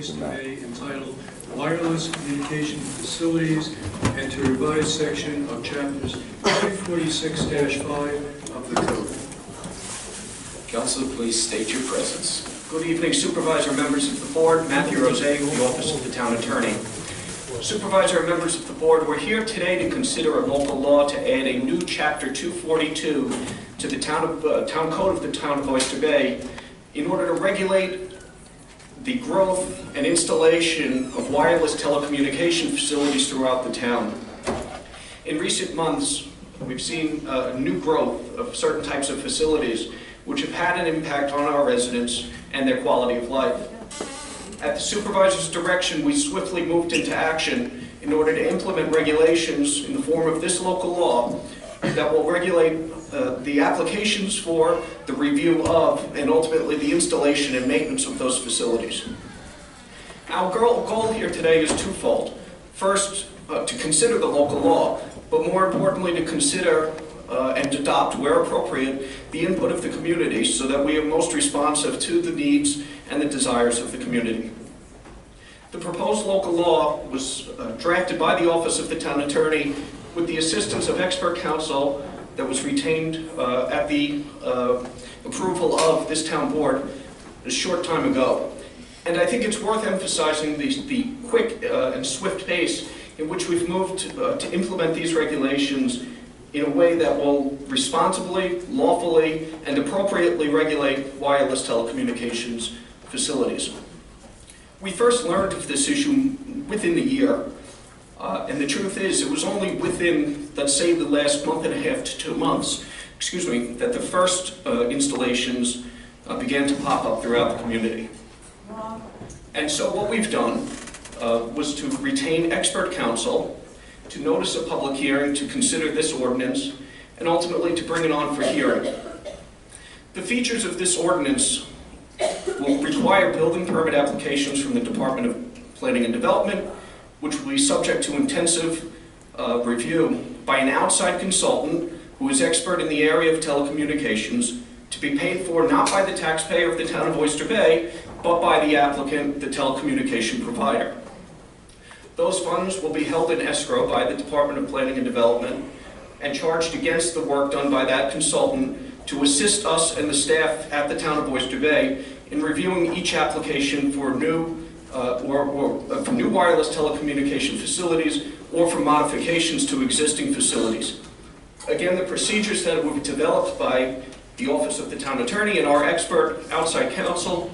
Oyster entitled Wireless Communication Facilities and to revise section of chapters 346-5 of the code. Councilor, please state your presence. Good evening, Supervisor, members of the board. Matthew Rose, the Office of the Town Attorney. Supervisor and members of the board, we're here today to consider a local law to add a new Chapter 242 to the Town Code of the Town of Oyster Bay in order to regulate the growth and installation of wireless telecommunication facilities throughout the town. In recent months, we've seen new growth of certain types of facilities which have had an impact on our residents and their quality of life. At the supervisor's direction, we swiftly moved into action in order to implement regulations in the form of this local law that will regulate the applications for, the review of, and ultimately the installation and maintenance of those facilities. Our goal here today is twofold. First, to consider the local law, but more importantly to consider and adopt, where appropriate, the input of the community so that we are most responsive to the needs and the desires of the community. The proposed local law was drafted by the Office of the Town Attorney with the assistance of expert counsel that was retained at the approval of this town board a short time ago. And I think it's worth emphasizing the quick and swift pace in which we've moved to implement these regulations in a way that will responsibly, lawfully, and appropriately regulate wireless telecommunications facilities. We first learned of this issue within the year, and the truth is it was only within, let's say, the last month and a half to 2 months, that the first installations began to pop up throughout the community. And so what we've done was to retain expert counsel, to notice a public hearing to consider this ordinance, and ultimately to bring it on for hearing. The features of this ordinance will require building permit applications from the Department of Planning and Development, which will be subject to intensive review by an outside consultant who is expert in the area of telecommunications, to be paid for not by the taxpayer of the town of Oyster Bay, but by the applicant, the telecommunication provider. Those funds will be held in escrow by the Department of Planning and Development and charged against the work done by that consultant to assist us and the staff at the town of Oyster Bay in reviewing each application for new for new wireless telecommunication facilities or for modifications to existing facilities. Again, the procedures that were developed by the Office of the Town Attorney and our expert outside counsel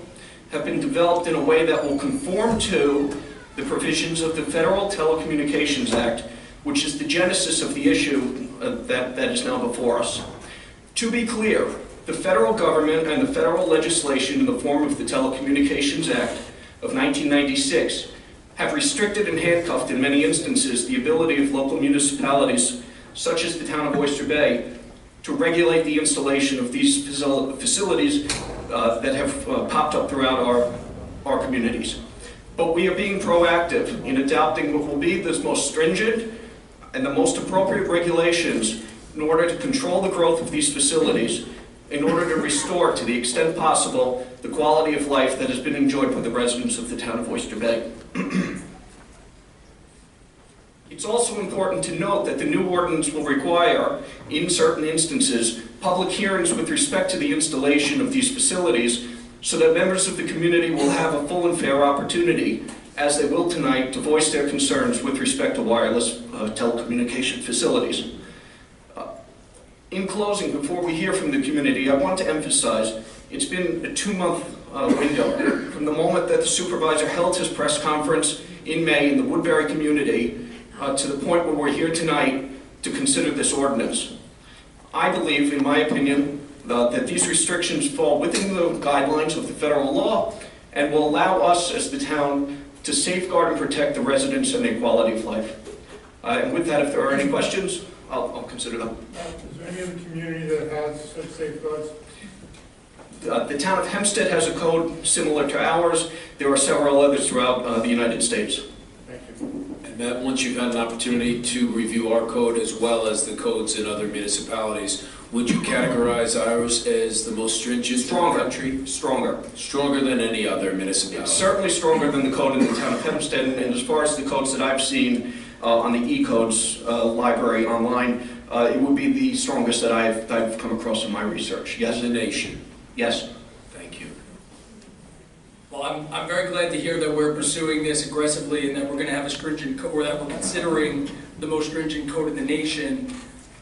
have been developed in a way that will conform to the provisions of the Federal Telecommunications Act, which is the genesis of the issue that is now before us. To be clear, the federal government and the federal legislation in the form of the Telecommunications Act of 1996 have restricted and handcuffed in many instances the ability of local municipalities, such as the town of Oyster Bay, to regulate the installation of these facilities that have popped up throughout our communities. But we are being proactive in adopting what will be the most stringent and the most appropriate regulations in order to control the growth of these facilities, in order to restore, to the extent possible, the quality of life that has been enjoyed by the residents of the town of Oyster Bay. It's also important to note that the new ordinance will require, in certain instances, public hearings with respect to the installation of these facilities, so that members of the community will have a full and fair opportunity, as they will tonight, to voice their concerns with respect to wireless telecommunication facilities. In closing, before we hear from the community, I want to emphasize it's been a 2-month window from the moment that the supervisor held his press conference in May in the Woodbury community to the point where we're here tonight to consider this ordinance. I believe, in my opinion, that these restrictions fall within the guidelines of the federal law and will allow us as the town to safeguard and protect the residents and their quality of life. And with that, if there are any questions, I'll consider them. Is there any other community that has such safeguards? The town of Hempstead has a code similar to ours. There are several others throughout the United States. Thank you. And Matt, once you've had an opportunity to review our code as well as the codes in other municipalities, Would you categorize ours as the most stringent in the country? Stronger. Stronger than any other municipality? It's certainly stronger than the code in the town of Hempstead, and as far as the codes that I've seen on the e-codes library online, it would be the strongest that I've come across in my research. Yes. In the nation? Yes. Thank you. Well, I'm very glad to hear that we're pursuing this aggressively and that we're going to have a stringent code, or that we're considering the most stringent code in the nation.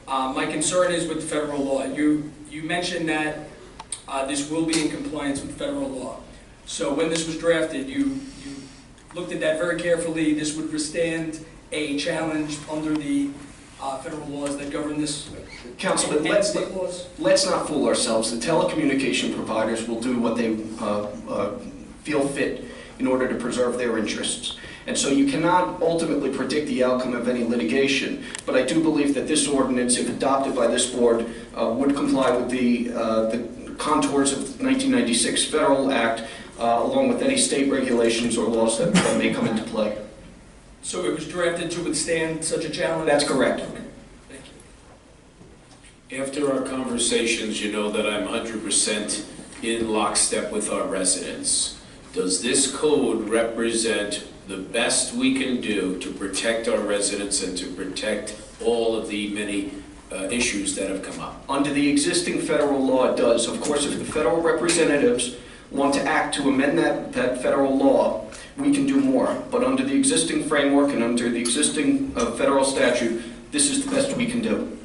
My concern is with the federal law. You mentioned that this will be in compliance with federal law. So when this was drafted, you looked at that very carefully. This would withstand a challenge under the federal laws that govern this. Councilman, let's not fool ourselves. The telecommunication providers will do what they feel fit in order to preserve their interests. And so you cannot ultimately predict the outcome of any litigation. But I do believe that this ordinance, if adopted by this board, would comply with the contours of the 1996 Federal Act, along with any state regulations or laws that may come into play. So it was drafted to withstand such a challenge? That's correct. Okay. Thank you. After our conversations, you know that I'm 100% in lockstep with our residents. Does this code represent the best we can do to protect our residents and to protect all of the many issues that have come up? Under the existing federal law, it does. Of course, if the federal representatives want to act to amend that federal law, we can do more. But under the existing framework and under the existing federal statute, this is the best we can do.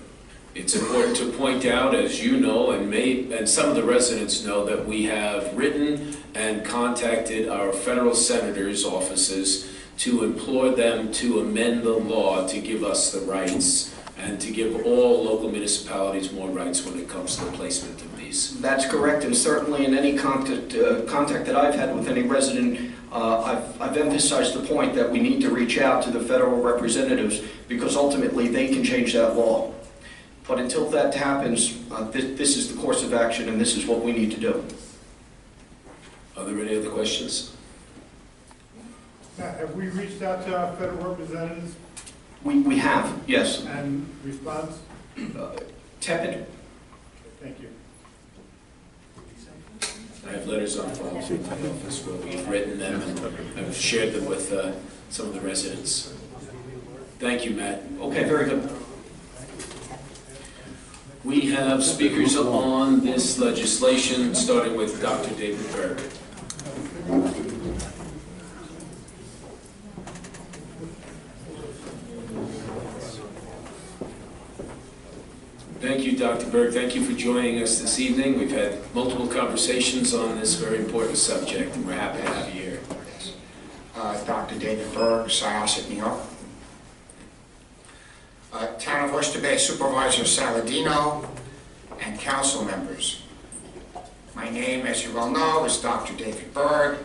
It's important to point out, as you know, and some of the residents know, that we have written and contacted our federal senators' offices to implore them to amend the law to give us the rights and to give all local municipalities more rights when it comes to the placement of these. That's correct, and certainly in any contact that I've had with any resident, I've emphasized the point that we need to reach out to the federal representatives because ultimately they can change that law. But until that happens, this is the course of action and this is what we need to do. Are there any other questions? Now, have we reached out to our federal representatives We have, yes. and response? Tepid. Thank you. I have letters on file from my office where we've written them and I've shared them with some of the residents. Thank you, Matt. Okay, very good. We have speakers on this legislation, starting with Dr. David Berg. Thank you, Dr. Berg. Thank you for joining us this evening. We've had multiple conversations on this very important subject, and we're happy to have you here. Dr. David Berg, Syosset, New York. Town of Oyster Bay Supervisor Saladino and council members. My name, as you well know, is Dr. David Berg,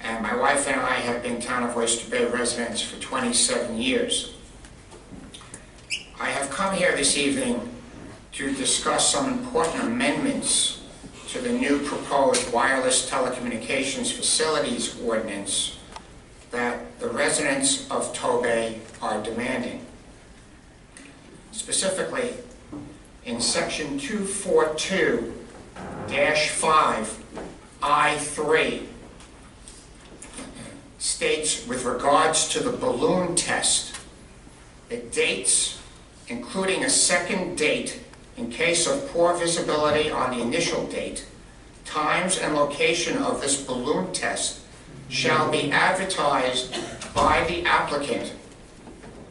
and my wife and I have been Town of Oyster Bay residents for 27 years. I have come here this evening to discuss some important amendments to the new proposed wireless telecommunications facilities ordinance that the residents of Tobay are demanding. Specifically, in section 242-5I3 states, with regards to the balloon test, it dates, including a second date in case of poor visibility on the initial date, times and location of this balloon test shall be advertised by the applicant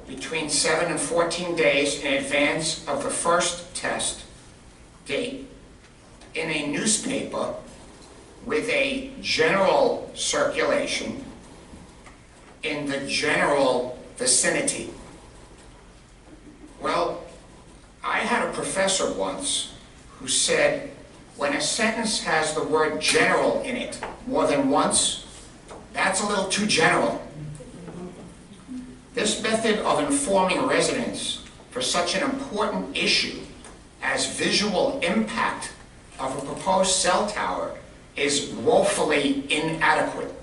between 7 and 14 days in advance of the first test date in a newspaper with a general circulation in the general vicinity. Well, I had a professor once who said, when a sentence has the word general in it more than once, that's a little too general. This method of informing residents for such an important issue as visual impact of a proposed cell tower is woefully inadequate.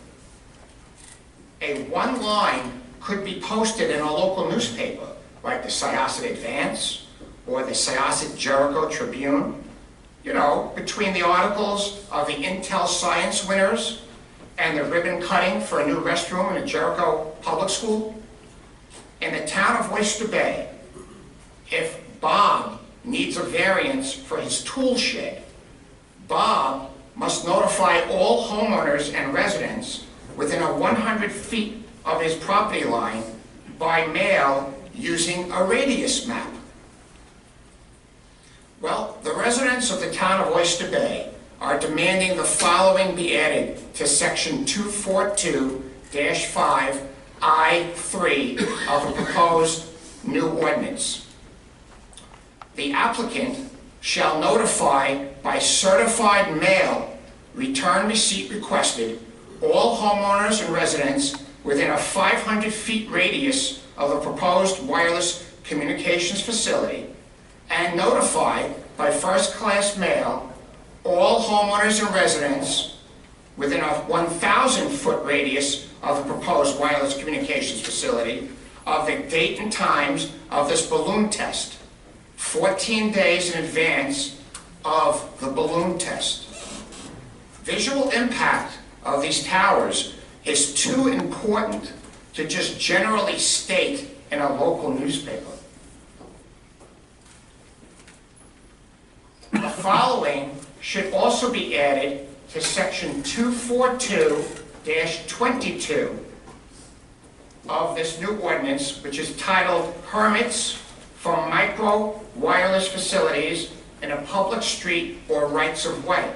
A one line could be posted in a local newspaper, like the Syosset Advance or the Syosset Jericho Tribune, you know, between the articles of the Intel Science winners and the ribbon cutting for a new restroom in a Jericho public school. In the town of Oyster Bay, if Bob needs a variance for his tool shed, Bob must notify all homeowners and residents within 100 feet of his property line by mail using a radius map. Well, the residents of the town of Oyster Bay are demanding the following be added to section 242-5I3 of a proposed new ordinance. The applicant shall notify by certified mail, return receipt requested, all homeowners and residents within a 500 feet radius of the proposed wireless communications facility, and notify by first-class mail all homeowners and residents within a 1,000-foot radius of the proposed wireless communications facility of the date and times of this balloon test, 14 days in advance of the balloon test. Visual impact of these towers is too important to just generally state in a local newspaper. The following should also be added to section 242-22 of this new ordinance, which is titled Permits for Micro Wireless Facilities in a Public Street or Rights of Way.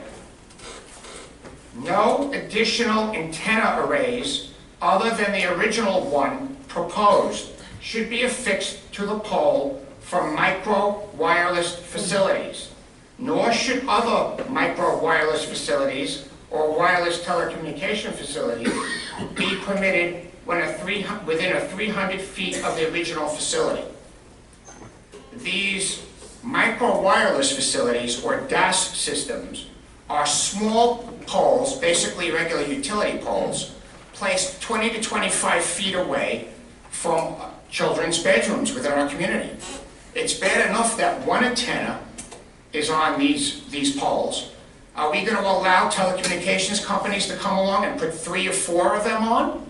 No additional antenna arrays other than the original one proposed should be affixed to the pole for micro wireless facilities, nor should other micro wireless facilities or wireless telecommunication facilities be permitted within 300 feet of the original facility. These micro wireless facilities, or DAS systems, are small poles, basically regular utility poles, placed 20 to 25 feet away from children's bedrooms within our community. It's bad enough that one antenna is on these poles. Are we going to allow telecommunications companies to come along and put 3 or 4 of them on?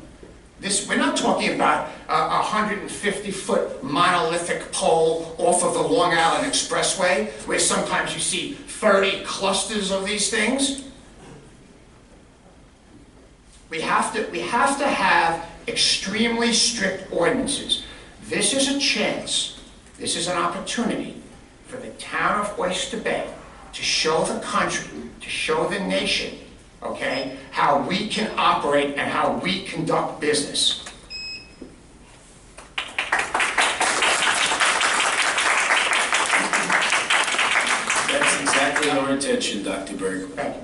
We're not talking about a 150-foot monolithic pole off of the Long Island Expressway, where sometimes you see 30 clusters of these things. We have to have extremely strict ordinances. This is a chance, this is an opportunity for the town of Oyster Bay to show the country, to show the nation, okay, how we can operate and how we conduct business. That's exactly our intention, Dr. Berg. Thank you.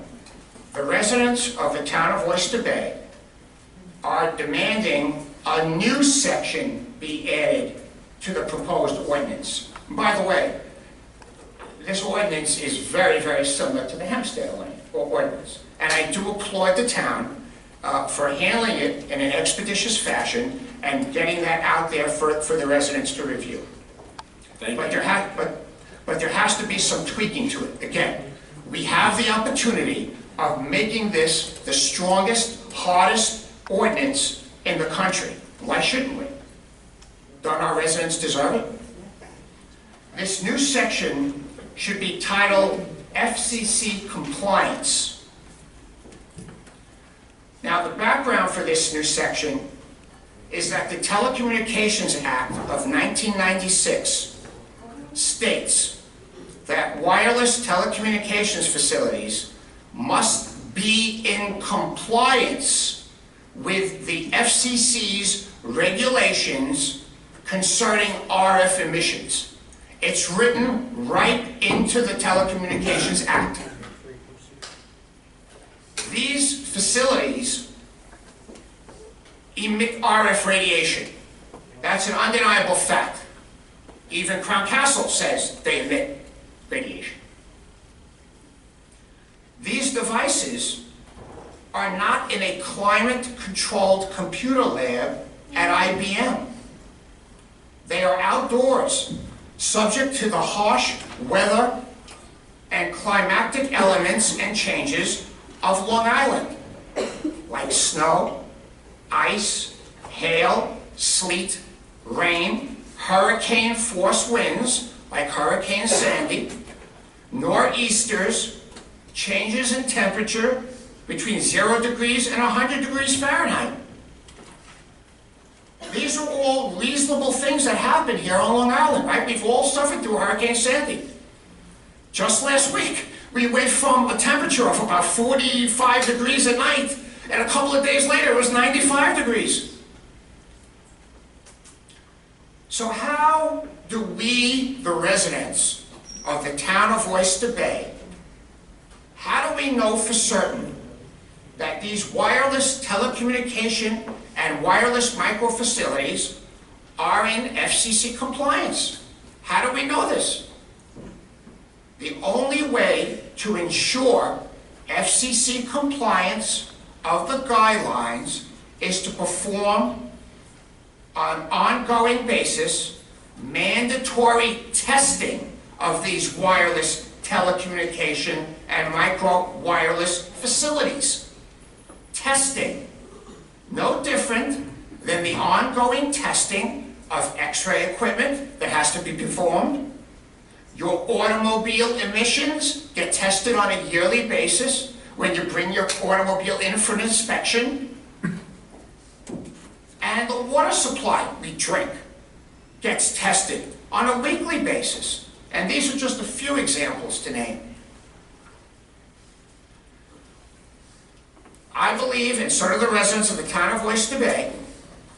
The residents of the town of Oyster Bay are demanding a new section be added to the proposed ordinance. By the way, this ordinance is very, very similar to the Hempstead ordinance. And I do applaud the town for handling it in an expeditious fashion and getting that out there for the residents to review. Thank But you. there has to be some tweaking to it. Again, we have the opportunity of making this the strongest, hardest ordinance in the country. Why shouldn't we? Don't our residents deserve it? This new section should be titled FCC Compliance. Now, the background for this new section is that the Telecommunications Act of 1996 states that wireless telecommunications facilities must be in compliance with the FCC's regulations concerning RF emissions. It's written right into the Telecommunications Act. These facilities emit RF radiation. That's an undeniable fact. Even Crown Castle says they emit radiation. These devices are not in a climate-controlled computer lab at IBM. They are outdoors, subject to the harsh weather and climatic elements and changes of Long Island, like snow, ice, hail, sleet, rain, hurricane-force winds, like Hurricane Sandy, nor'easters, changes in temperature between 0 degrees and 100 degrees Fahrenheit. These are all reasonable things that happen here on Long Island, right? We've all suffered through Hurricane Sandy. Just last week, we went from a temperature of about 45 degrees at night, and a couple of days later, it was 95 degrees. So how do we, the residents of the town of Oyster Bay, how do we know for certain that these wireless telecommunication and wireless micro facilities are in FCC compliance? How do we know this? The only way to ensure FCC compliance of the guidelines is to perform on an ongoing basis mandatory testing of these wireless telecommunication and micro wireless facilities. Testing. No different than the ongoing testing of X-ray equipment that has to be performed. Your automobile emissions get tested on a yearly basis when you bring your automobile in for an inspection. And the water supply we drink gets tested on a weekly basis. And these are just a few examples to name. I believe, and so do the residents of the town of Oyster Bay,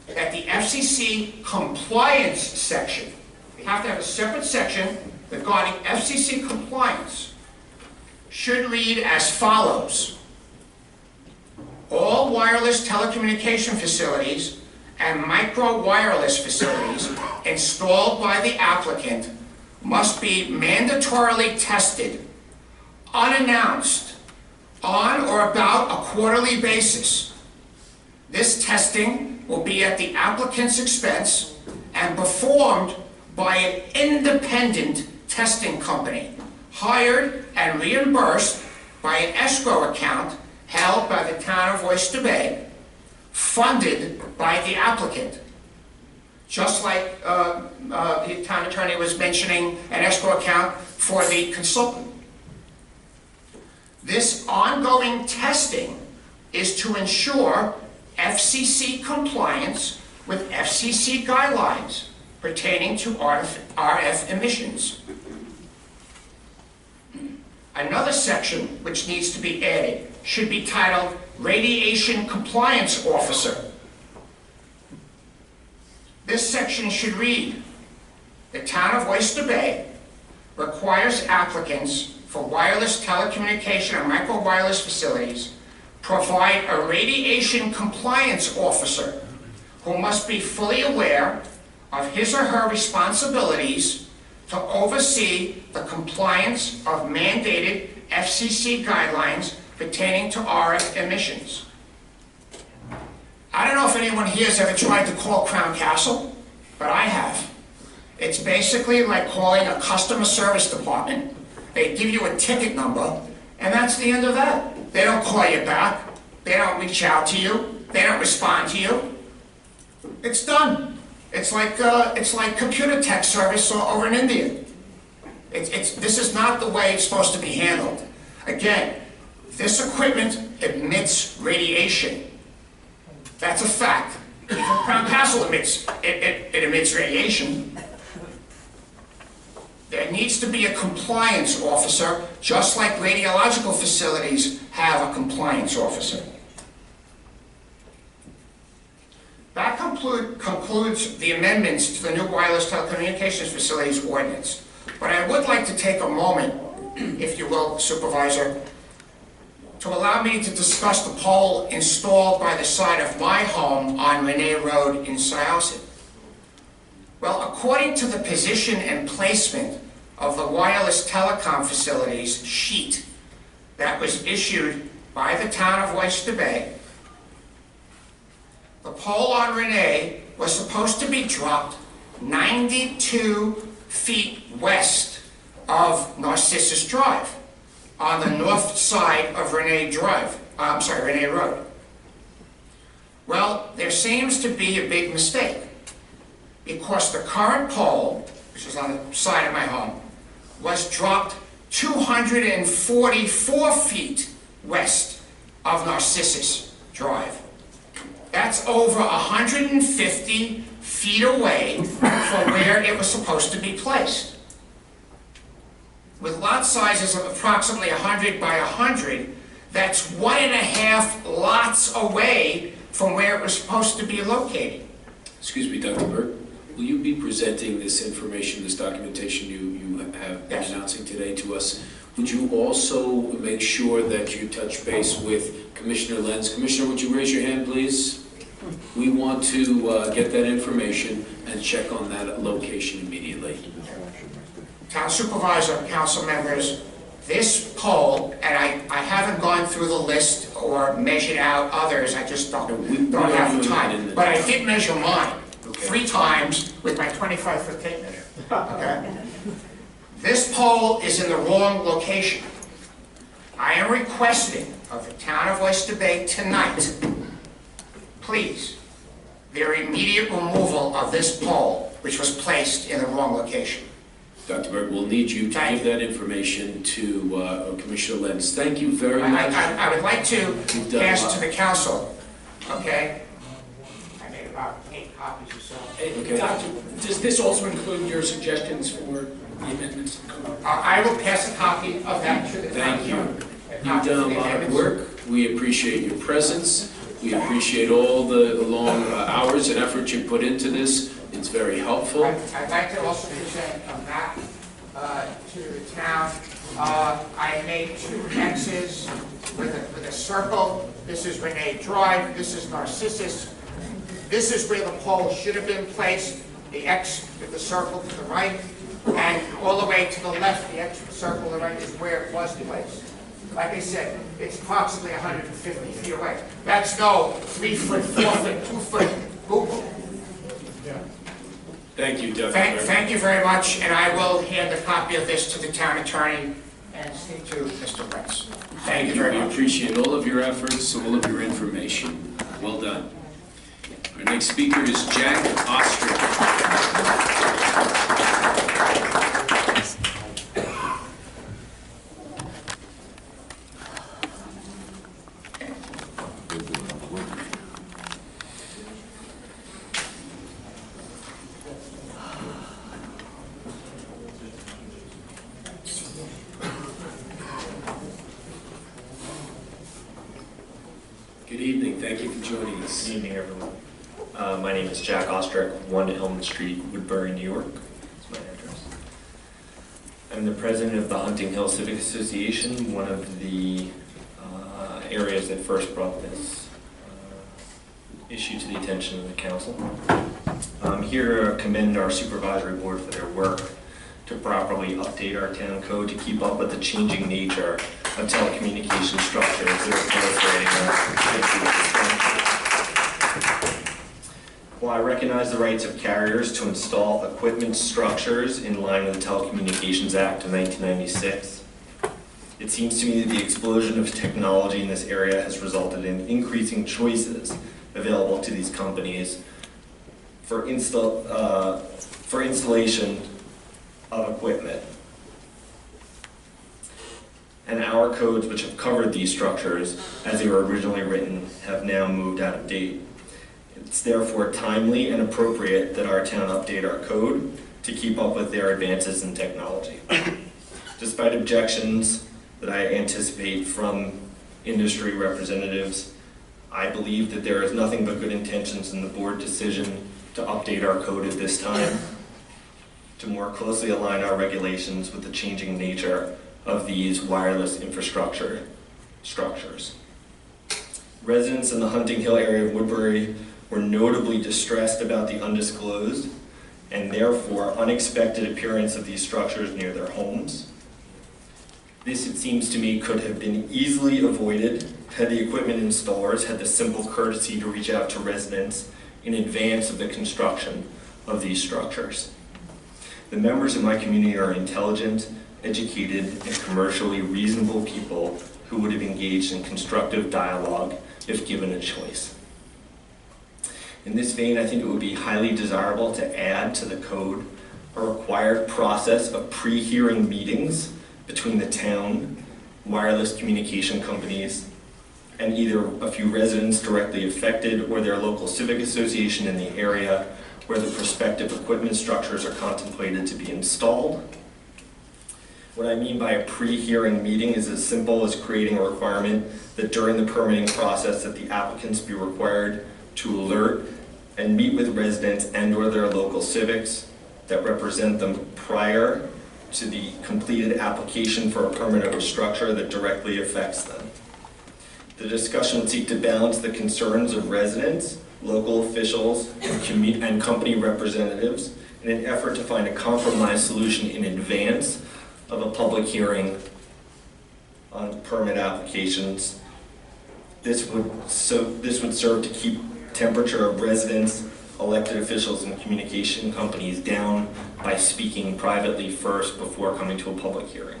that the FCC compliance section, we have to have a separate section regarding FCC compliance, should read as follows. All wireless telecommunication facilities and micro wireless facilities installed by the applicant must be mandatorily tested, unannounced, on or about a quarterly basis. This testing will be at the applicant's expense and performed by an independent testing company, hired and reimbursed by an escrow account held by the town of Oyster Bay, funded by the applicant. Just like the town attorney was mentioning an escrow account for the consultant. This ongoing testing is to ensure FCC compliance with FCC guidelines pertaining to RF emissions. Another section which needs to be added should be titled Radiation Compliance Officer. This section should read, the town of Oyster Bay requires applicants for wireless telecommunication and micro wireless facilities provide a radiation compliance officer who must be fully aware of his or her responsibilities to oversee the compliance of mandated FCC guidelines pertaining to RF emissions. I don't know if anyone here has ever tried to call Crown Castle, but I have. It's basically like calling a customer service department. They give you a ticket number, and that's the end of that. They don't call you back. They don't reach out to you. They don't respond to you. It's done. It's like computer tech service over in India. This is not the way it's supposed to be handled. Again, this equipment emits radiation. That's a fact. Even Crown Castle emits radiation. There needs to be a compliance officer, just like radiological facilities have a compliance officer. That concludes the amendments to the new wireless telecommunications facilities ordinance. But I would like to take a moment, if you will, Supervisor, to allow me to discuss the pole installed by the side of my home on Renee Road in Syosset. Well, according to the position and placement of the wireless telecom facilities sheet that was issued by the town of Oyster Bay, the pole on Renee was supposed to be dropped 92 feet west of Narcissus Drive, on the north side of Renee Road. Well, there seems to be a big mistake, because the current pole, which is on the side of my home, was dropped 244 feet west of Narcissus Drive. That's over 150 feet away from where it was supposed to be placed. With lot sizes of approximately 100 by 100, that's 1.5 lots away from where it was supposed to be located. Excuse me, Dr. Burke, will you be presenting this information, this documentation you have been Yes. announcing today to us? Would you also make sure that you touch base with Commissioner Lenz? Commissioner, would you raise your hand, please? We want to get that information and check on that location immediately. Town Supervisor, council members, this pole, and I haven't gone through the list or measured out others, I just don't have the time. But I did measure mine 3 times with my 25-foot tape measure. Okay? This pole is in the wrong location. I am requesting of the town of Oyster Bay tonight, please, their immediate removal of this pole, which was placed in the wrong location. Dr. Burke, we'll need you to give that information to Commissioner Lenz. Thank you very much. I would like to pass to the council, okay? I made about 8 copies or so. Okay. Doctor, does this also include your suggestions for the amendments to the code? I will pass a copy of that to the town. Thank you. You've done a lot of work. We appreciate your presence. We appreciate all the long hours and effort you put into this. It's very helpful. I'd like to also present a map to the town. I made 2 X's with a circle. This is Renee Drive. This is Narcissus. This is where the pole should have been placed. The X with the circle to the right, and all the way to the left, the X with the circle to the right is where it was placed. Like I said, it's approximately 150 feet away. That's no 3-foot, 4-foot, 2-foot Google. Thank you, Dr. Thank you very much, and I will hand a copy of this to the town attorney and speak to Mr. Wentz. Thank you very We much. appreciate all of your efforts, all of your information. Well done. Our next speaker is Jack Ostrich. Good evening. Thank you for joining us. Good evening, everyone. My name is Jack Ostrich, 1 Elm Street, Woodbury, New York. That's my address. I'm the president of the Hunting Hill Civic Association, one of the areas that first brought this issue to the attention of the council. I'm here to commend our supervisory board for their work to properly update our town code to keep up with the changing nature of telecommunication structures that are proliferating. While I recognize the rights of carriers to install equipment structures in line with the Telecommunications Act of 1996, it seems to me that the explosion of technology in this area has resulted in increasing choices available to these companies for installation of equipment. And our codes, which have covered these structures as they were originally written, have now moved out of date. It's therefore timely and appropriate that our town update our code to keep up with their advances in technology. Despite objections that I anticipate from industry representatives, I believe that there is nothing but good intentions in the board decision to update our code at this time to more closely align our regulations with the changing nature of these wireless infrastructure structures. Residents in the Hunting Hill area of Woodbury were notably distressed about the undisclosed and therefore unexpected appearance of these structures near their homes. This, it seems to me, could have been easily avoided had the equipment installers had the simple courtesy to reach out to residents in advance of the construction of these structures. The members of my community are intelligent, educated, and commercially reasonable people who would have engaged in constructive dialogue if given a choice. In this vein, I think it would be highly desirable to add to the code a required process of pre-hearing meetings between the town, wireless communication companies, and either a few residents directly affected or their local civic association in the area where the prospective equipment structures are contemplated to be installed. What I mean by a pre-hearing meeting is as simple as creating a requirement that during the permitting process that the applicants be required to alert and meet with residents and/or their local civics that represent them prior to the completed application for a permit of a structure that directly affects them. The discussion would seek to balance the concerns of residents, local officials, and company representatives in an effort to find a compromise solution in advance of a public hearing on permit applications. This would serve to keep temperature of residents, elected officials, and communication companies down by speaking privately first before coming to a public hearing.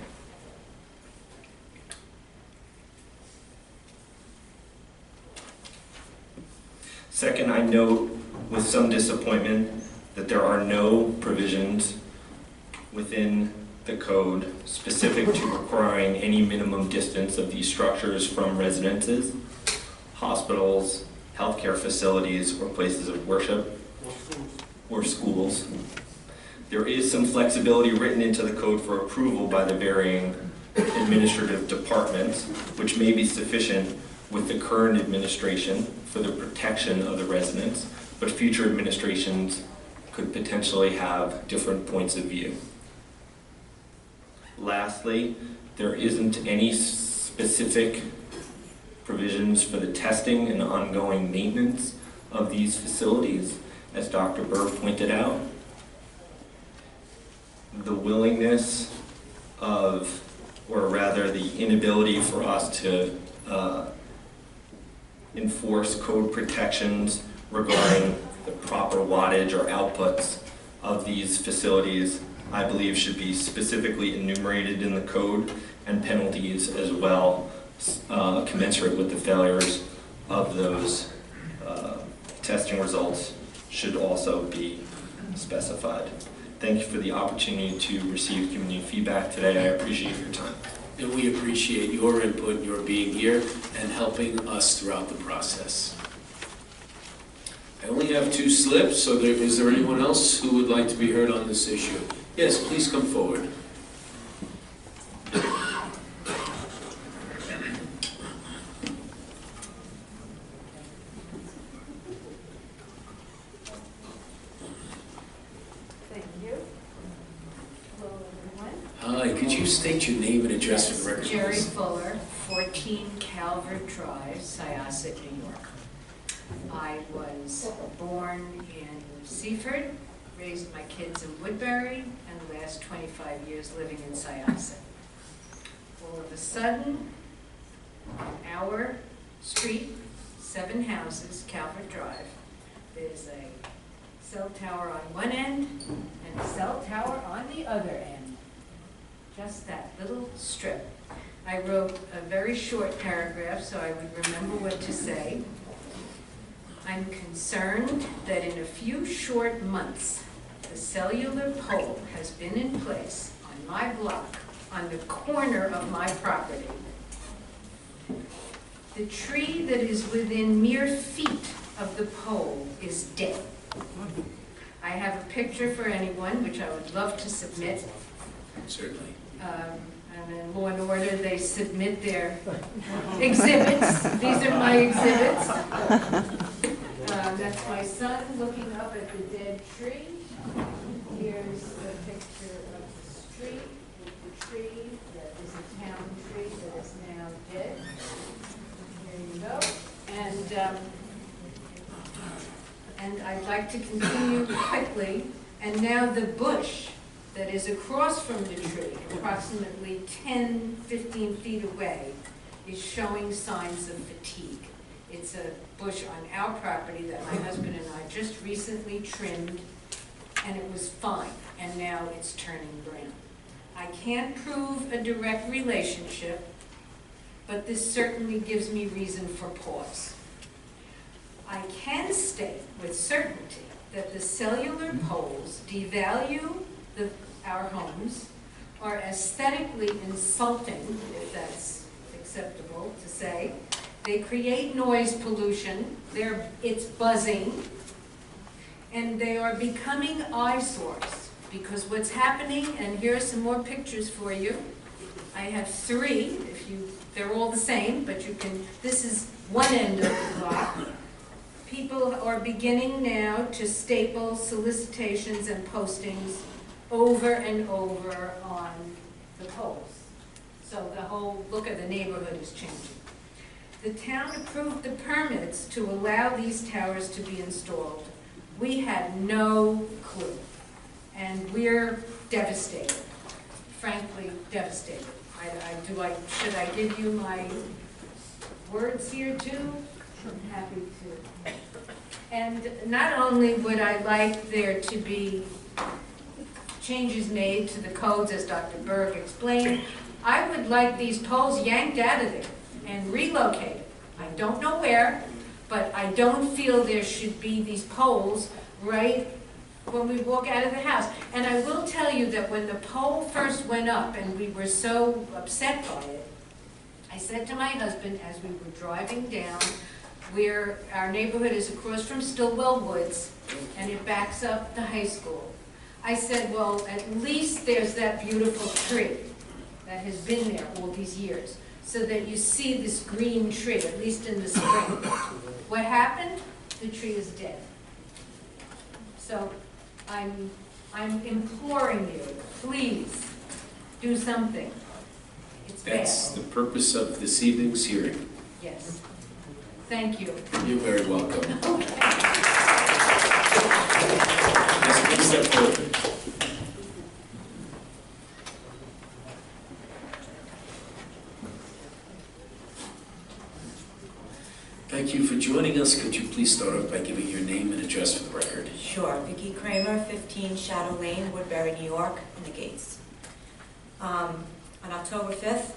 Second, I note with some disappointment that there are no provisions within the code specific to requiring any minimum distance of these structures from residences, hospitals, healthcare facilities, or places of worship, or schools. There is some flexibility written into the code for approval by the varying administrative departments, which may be sufficient with the current administration for the protection of the residents, but future administrations could potentially have different points of view. Lastly, there isn't any specific provisions for the testing and ongoing maintenance of these facilities, as Dr. Berg pointed out. The willingness of, or rather the inability for us to enforce code protections regarding the proper wattage or outputs of these facilities, I believe should be specifically enumerated in the code, and penalties as well, commensurate with the failures of those testing results should also be specified. Thank you for the opportunity to receive community feedback today. I appreciate your time. And we appreciate your input, your being here, and helping us throughout the process. I only have 2 slips, so is there anyone else who would like to be heard on this issue? Yes, please come forward. Hi, could you state your name and address for the record? Jerry Fuller, 14 Calvert Drive, Syosset, New York. I was born in Seaford, raised my kids in Woodbury, and the last 25 years living in Syosset. All of a sudden, on our street, 7 houses, Calvert Drive, there's a cell tower on one end and a cell tower on the other end. Just that little strip. I wrote a very short paragraph so I would remember what to say. I'm concerned that in a few short months, the cellular pole has been in place on my block, on the corner of my property. The tree that is within mere feet of the pole is dead. I have a picture for anyone, which I would love to submit. Certainly. And in Law and Order, they submit their exhibits. These are my exhibits. That's my son looking up at the dead tree. Here's a picture of the street with the tree that is a town tree that is now dead. There you go. And I'd like to continue quickly. And now the bush that is across from the tree, approximately 10, 15 feet away, is showing signs of fatigue. It's a bush on our property that my husband and I just recently trimmed, and it was fine. and now it's turning brown. I can't prove a direct relationship, but this certainly gives me reason for pause. I can state with certainty that the cellular poles devalue our homes, are aesthetically insulting, if that's acceptable to say. They create noise pollution, it's buzzing, and they are becoming eyesores. Because what's happening, and here are some more pictures for you. I have three, they're all the same, but this is one end of the block. People are beginning now to staple solicitations and postings over and over on the poles. So the whole look of the neighborhood is changing. The town approved the permits to allow these towers to be installed. We had no clue, and we're devastated, frankly devastated. Should I give you my words here too? I'm happy to. And not only would I like there to be changes made to the codes, as Dr. Berg explained, I would like these poles yanked out of there and relocated. I don't know where, but I don't feel there should be these poles right when we walk out of the house. And I will tell you that when the pole first went up and we were so upset by it, I said to my husband as we were driving down, where our neighborhood is across from Stillwell Woods, and it backs up the high school. I said, well, at least there's that beautiful tree that has been there all these years, so that you see this green tree, at least in the spring. What happened? The tree is dead. So I'm imploring you, please, do something. It's bad. That's the purpose of this evening's hearing. Yes. Thank you. You're very welcome. Okay. Please step forward. Thank you for joining us. Could you please start off by giving your name and address for the record? Sure. Vicki Kramer, 15 Shadow Lane, Woodbury, New York, in the gates. On October 5th,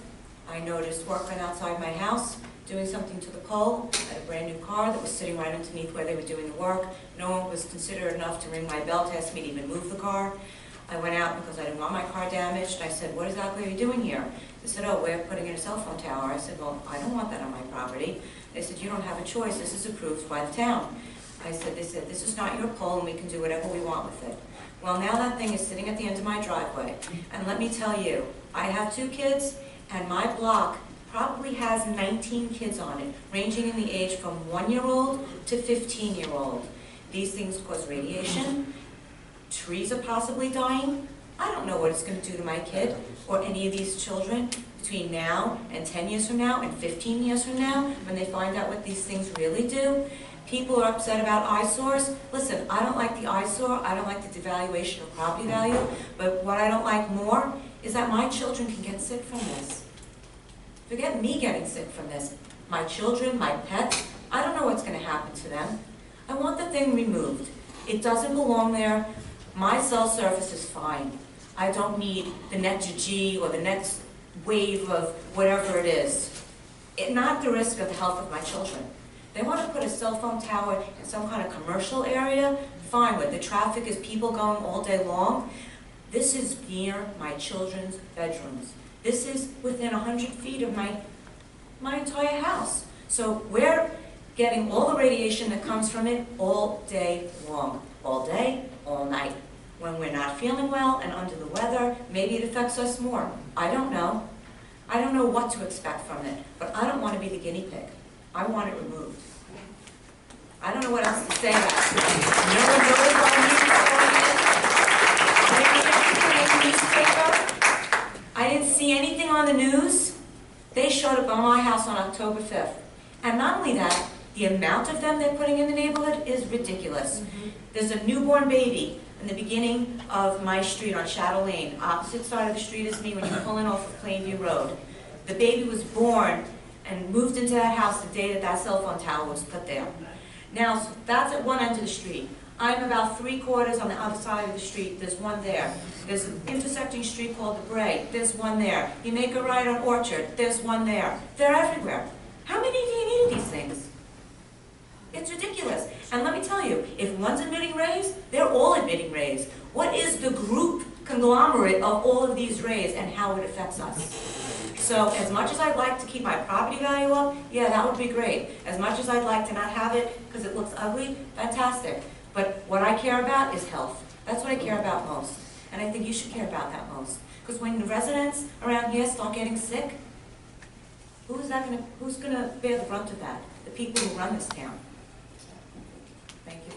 I noticed workmen outside my house doing something to the pole. I had a brand new car that was sitting right underneath where they were doing the work. No one was considerate enough to ring my bell to ask me to even move the car. I went out because I didn't want my car damaged. I said, what exactly are you doing here? They said, oh, we're putting in a cell phone tower. I said, well, I don't want that on my property. They said, you don't have a choice. This is approved by the town. They said, this is not your pole, and we can do whatever we want with it. Well, now that thing is sitting at the end of my driveway. And let me tell you, I have 2 kids, and my block probably has 19 kids on it, ranging in the age from 1-year-old to 15-year-old. These things cause radiation. Trees are possibly dying. I don't know what it's going to do to my kid or any of these children between now and 10 years from now and 15 years from now when they find out what these things really do. People are upset about eyesores. Listen, I don't like the eyesore. I don't like the devaluation of property value. But what I don't like more is that my children can get sick from this. Forget me getting sick from this. My children, my pets, I don't know what's going to happen to them. I want the thing removed. It doesn't belong there. My cell service is fine. I don't need the next G or the next wave of whatever it is. Not at the risk of the health of my children. They want to put a cell phone tower in some kind of commercial area, fine, where the traffic is people going all day long. This is near my children's bedrooms. This is within 100 feet of my entire house. So we're getting all the radiation that comes from it all day long. All day, all night. When we're not feeling well and under the weather, maybe it affects us more. I don't know. I don't know what to expect from it, but I don't want to be the guinea pig. I want it removed. I don't know what else to say about it. I didn't see anything on the news. They showed up on my house on October 5th. And not only that, the amount of them they're putting in the neighborhood is ridiculous. There's a newborn baby in the beginning of my street on Shadow Lane, opposite side of the street as me when you're pulling off of Plainview Road. The baby was born and moved into that house the day that that cell phone tower was put there. Now, so that's at one end of the street. I'm about 3/4 on the other side of the street, there's one there. There's an intersecting street called the Bray, there's one there. You make a right on Orchard, there's one there. They're everywhere. How many do you need of these things? It's ridiculous. And let me tell you, if one's admitting rays, they're all admitting rays. What is the group conglomerate of all of these rays and how it affects us? So as much as I'd like to keep my property value up, yeah, that would be great. As much as I'd like to not have it because it looks ugly, fantastic. But what I care about is health. That's what I care about most. And I think you should care about that most. Because when the residents around here start getting sick, who's gonna bear the brunt of that? The people who run this town. Thank you.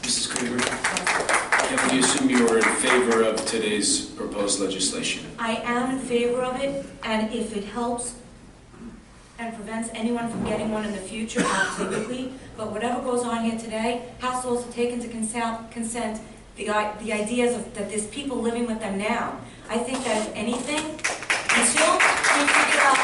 Mrs. Krieger, can we assume you are in favor of today's proposed legislation? I am in favor of it, and if it helps and prevents anyone from getting one in the future, absolutely. But whatever goes on here today has to also take into consent the ideas of that there's people living with them now. I think that if anything, until we figure out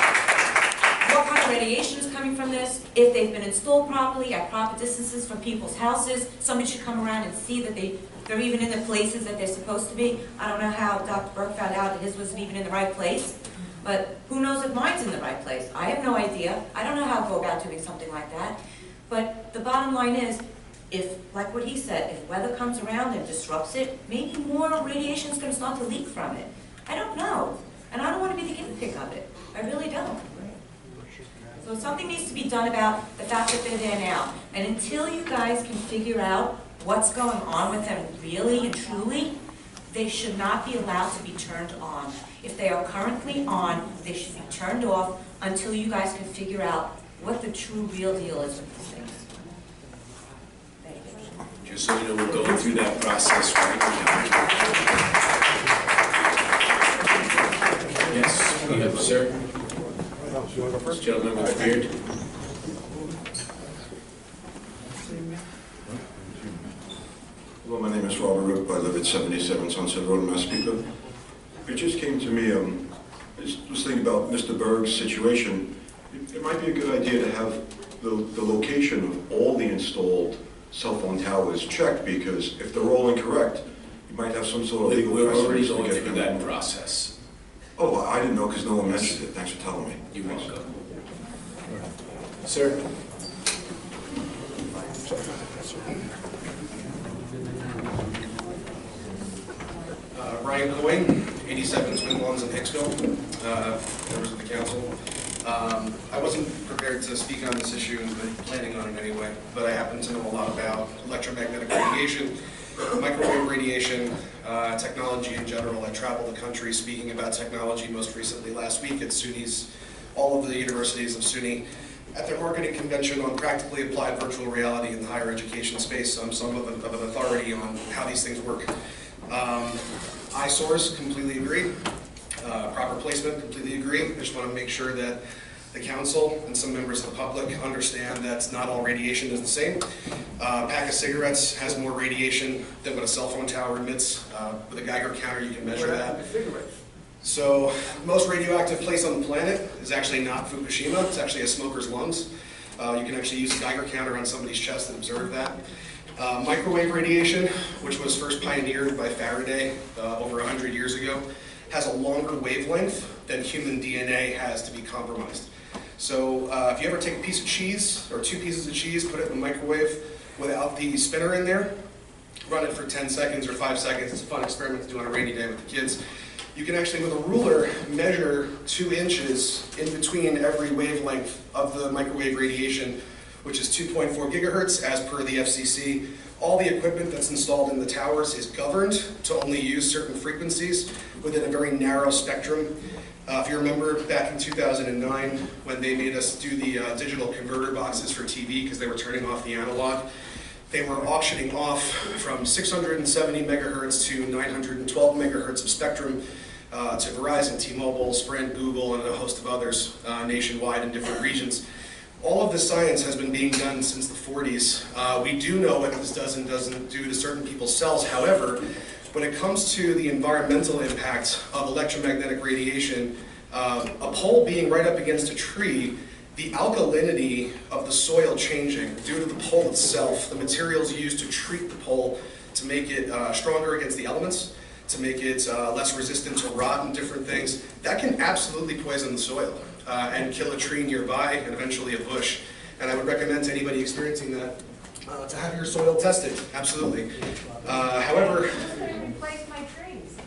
what kind of radiation is coming from this, if they've been installed properly at proper distances from people's houses, somebody should come around and see that they're even in the places that they're supposed to be. I don't know how Dr. Burke found out that his wasn't even in the right place, but who knows if mine's in the right place? I have no idea. I don't know how to go about doing something like that. But the bottom line is, if, like what he said, if weather comes around and disrupts it, maybe more radiation is going to start to leak from it. I don't know. And I don't want to be the guinea pig of it. I really don't. So something needs to be done about the fact that they're there now. And until you guys can figure out what's going on with them really and truly, they should not be allowed to be turned on. If they are currently on, they should be turned off until you guys can figure out what the true real deal is with these things. Thank you. Just so you know, we're going through that process right now. Yes, we have, sir. This gentleman with the beard. Hello, my name is Robert Rip. I live at 77 Sunset Road in Massapequa. It just came to me, I was thinking about Mr. Berg's situation. It might be a good idea to have the location of all the installed cell phone towers checked, because if they're all incorrect, you might have some sort of legal We're already precedent to going get through them. that process. Oh, I didn't know because no one mentioned it. Thanks for telling me. You're welcome. Sir? Ryan Coyne, 87 Twin Lawns in Hicksville, members of the council. I wasn't prepared to speak on this issue, but planning on it anyway, but I happen to know a lot about electromagnetic radiation, microwave radiation, technology in general. I traveled the country speaking about technology, most recently last week at SUNY's, all of the universities of SUNY, at their marketing convention on practically applied virtual reality in the higher education space. So I'm somewhat of an authority on how these things work. Eyesores, completely agree. Proper placement, completely agree. I just want to make sure that the council and some members of the public understand that not all radiation is the same. A pack of cigarettes has more radiation than what a cell phone tower emits. With a Geiger counter, you can measure that. So most radioactive place on the planet is actually not Fukushima. It's actually a smoker's lungs. You can actually use a Geiger counter on somebody's chest and observe that. Microwave radiation, which was first pioneered by Faraday over 100 years ago, has a longer wavelength than human DNA has to be compromised. So if you ever take a piece of cheese, or 2 pieces of cheese, put it in the microwave without the spinner in there, run it for 10 seconds or 5 seconds, it's a fun experiment to do on a rainy day with the kids. You can actually, with a ruler, measure 2 inches in between every wavelength of the microwave radiation, which is 2.4 gigahertz as per the FCC. All the equipment that's installed in the towers is governed to only use certain frequencies within a very narrow spectrum. If you remember back in 2009 when they made us do the digital converter boxes for TV because they were turning off the analog, they were auctioning off from 670 megahertz to 912 megahertz of spectrum to Verizon, T-Mobile, Sprint, Google, and a host of others nationwide in different regions. All of this science has been being done since the 40s. We do know what this does and doesn't do to certain people's cells. However, when it comes to the environmental impact of electromagnetic radiation, a pole being right up against a tree The alkalinity of the soil changing due to the pole itself, the materials used to treat the pole to make it stronger against the elements, to make it less resistant to rot and different things, that can absolutely poison the soil and kill a tree nearby and eventually a bush. And I would recommend to anybody experiencing that to have your soil tested, absolutely. However, Replace my trees.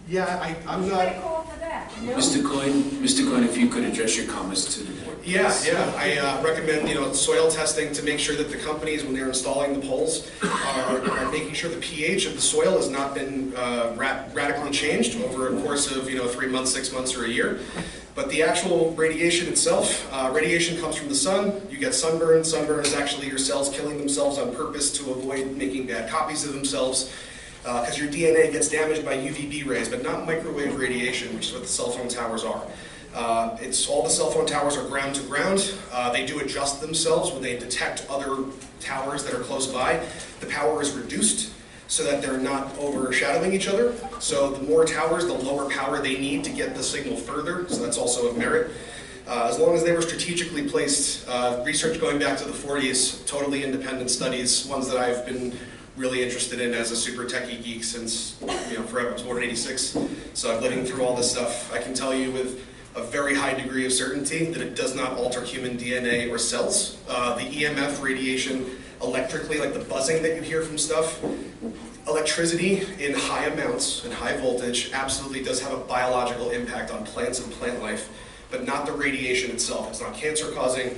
yeah, I'm Should not... I call for that? Mr. Coyne, if you could address your comments to the board. Yeah, please. yeah. I recommend, soil testing to make sure that the companies, when they're installing the poles, are making sure the pH of the soil has not been radically changed over a course of, 3 months, 6 months, or a year. But the actual radiation itself, radiation comes from the sun. You get sunburn. Sunburn is actually your cells killing themselves on purpose to avoid making bad copies of themselves. Because your DNA gets damaged by UVB rays, but not microwave radiation, which is what the cell phone towers are. All the cell phone towers are ground to ground. They do adjust themselves when they detect other towers that are close by. The power is reduced so that they're not overshadowing each other. So the more towers, the lower power they need to get the signal further, so that's also of merit. As long as they were strategically placed, research going back to the 40s, totally independent studies, ones that I've been really interested in as a super techie geek since, forever. I was born in '86, so I'm living through all this stuff. I can tell you with a very high degree of certainty that it does not alter human DNA or cells. The EMF radiation electrically, like the buzzing that you hear from stuff, electricity in high amounts and high voltage absolutely does have a biological impact on plants and plant life, but not the radiation itself. It's not cancer causing.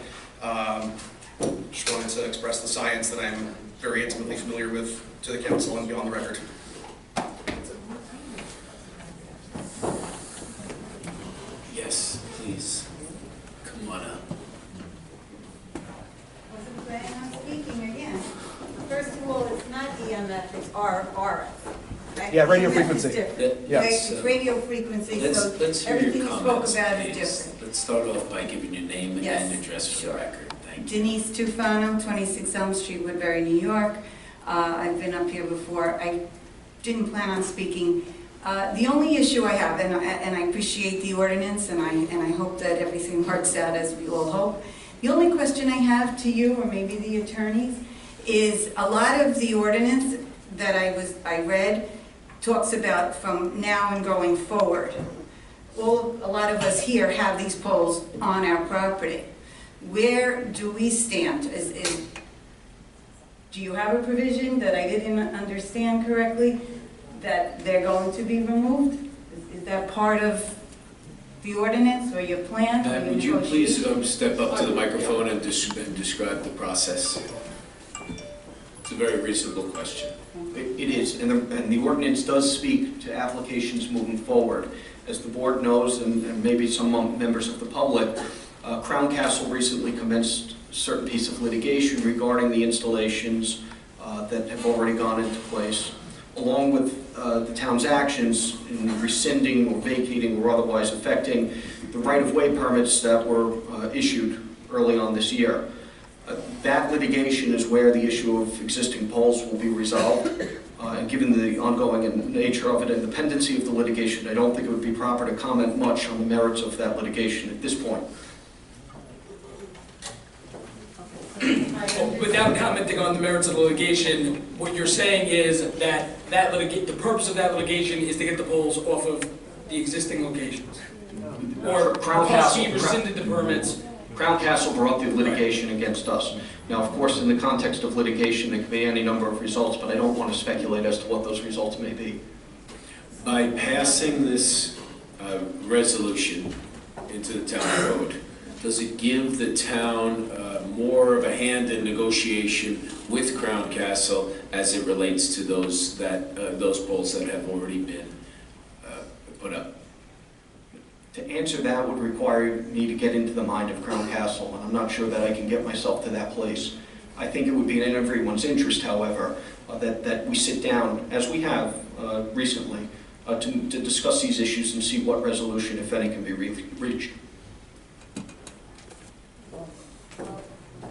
Just wanted to express the science that I'm very intimately familiar with to the council and beyond the record. Yes, please. Come on up. Wasn't planning on speaking again. First of all, it's not EMF, it's RF. Yeah, radio EMF is frequency. different. Yes. It's radio frequency, so Let's hear everything your you spoke comments, about is please. different. Let's start off by giving your name Yes, and address for the sure. record. Thank you. Denise Tufano, 26 Elm Street, Woodbury, New York. I've been up here before. I didn't plan on speaking. The only issue I have, and I appreciate the ordinance, and I hope that everything works out as we all hope. The only question I have to you, or maybe the attorneys, is a lot of the ordinance that I read talks about from now and going forward. A lot of us here have these poles on our property. Where do we stand? Do you have a provision that I didn't understand correctly, that they're going to be removed? Is that part of the ordinance or your plan? or your Would you please negotiation? step up to the microphone and describe the process? It's a very reasonable question. It is, and the ordinance does speak to applications moving forward. As the board knows, and maybe some members of the public, Crown Castle recently commenced a certain piece of litigation regarding the installations that have already gone into place, along with the town's actions in rescinding or vacating or otherwise affecting the right-of-way permits that were issued early on this year. That litigation is where the issue of existing poles will be resolved. And given the ongoing nature of it and the pendency of the litigation, I don't think it would be proper to comment much on the merits of that litigation at this point. Without commenting on the merits of the litigation, what you're saying is that the purpose of that litigation is to get the poles off of the existing locations? Or Crown because he Castle- rescinded the permits? Crown Castle brought the litigation against us. Now, of course, in the context of litigation, there could be any number of results, but I don't want to speculate as to what those results may be. By passing this resolution into the town code, does it give the town more of a hand in negotiation with Crown Castle as it relates to those poles that have already been put up? To answer that would require me to get into the mind of Crown Castle, and I'm not sure that I can get myself to that place. I think it would be in everyone's interest, however, that we sit down, as we have recently, to discuss these issues and see what resolution, if any, can be reached.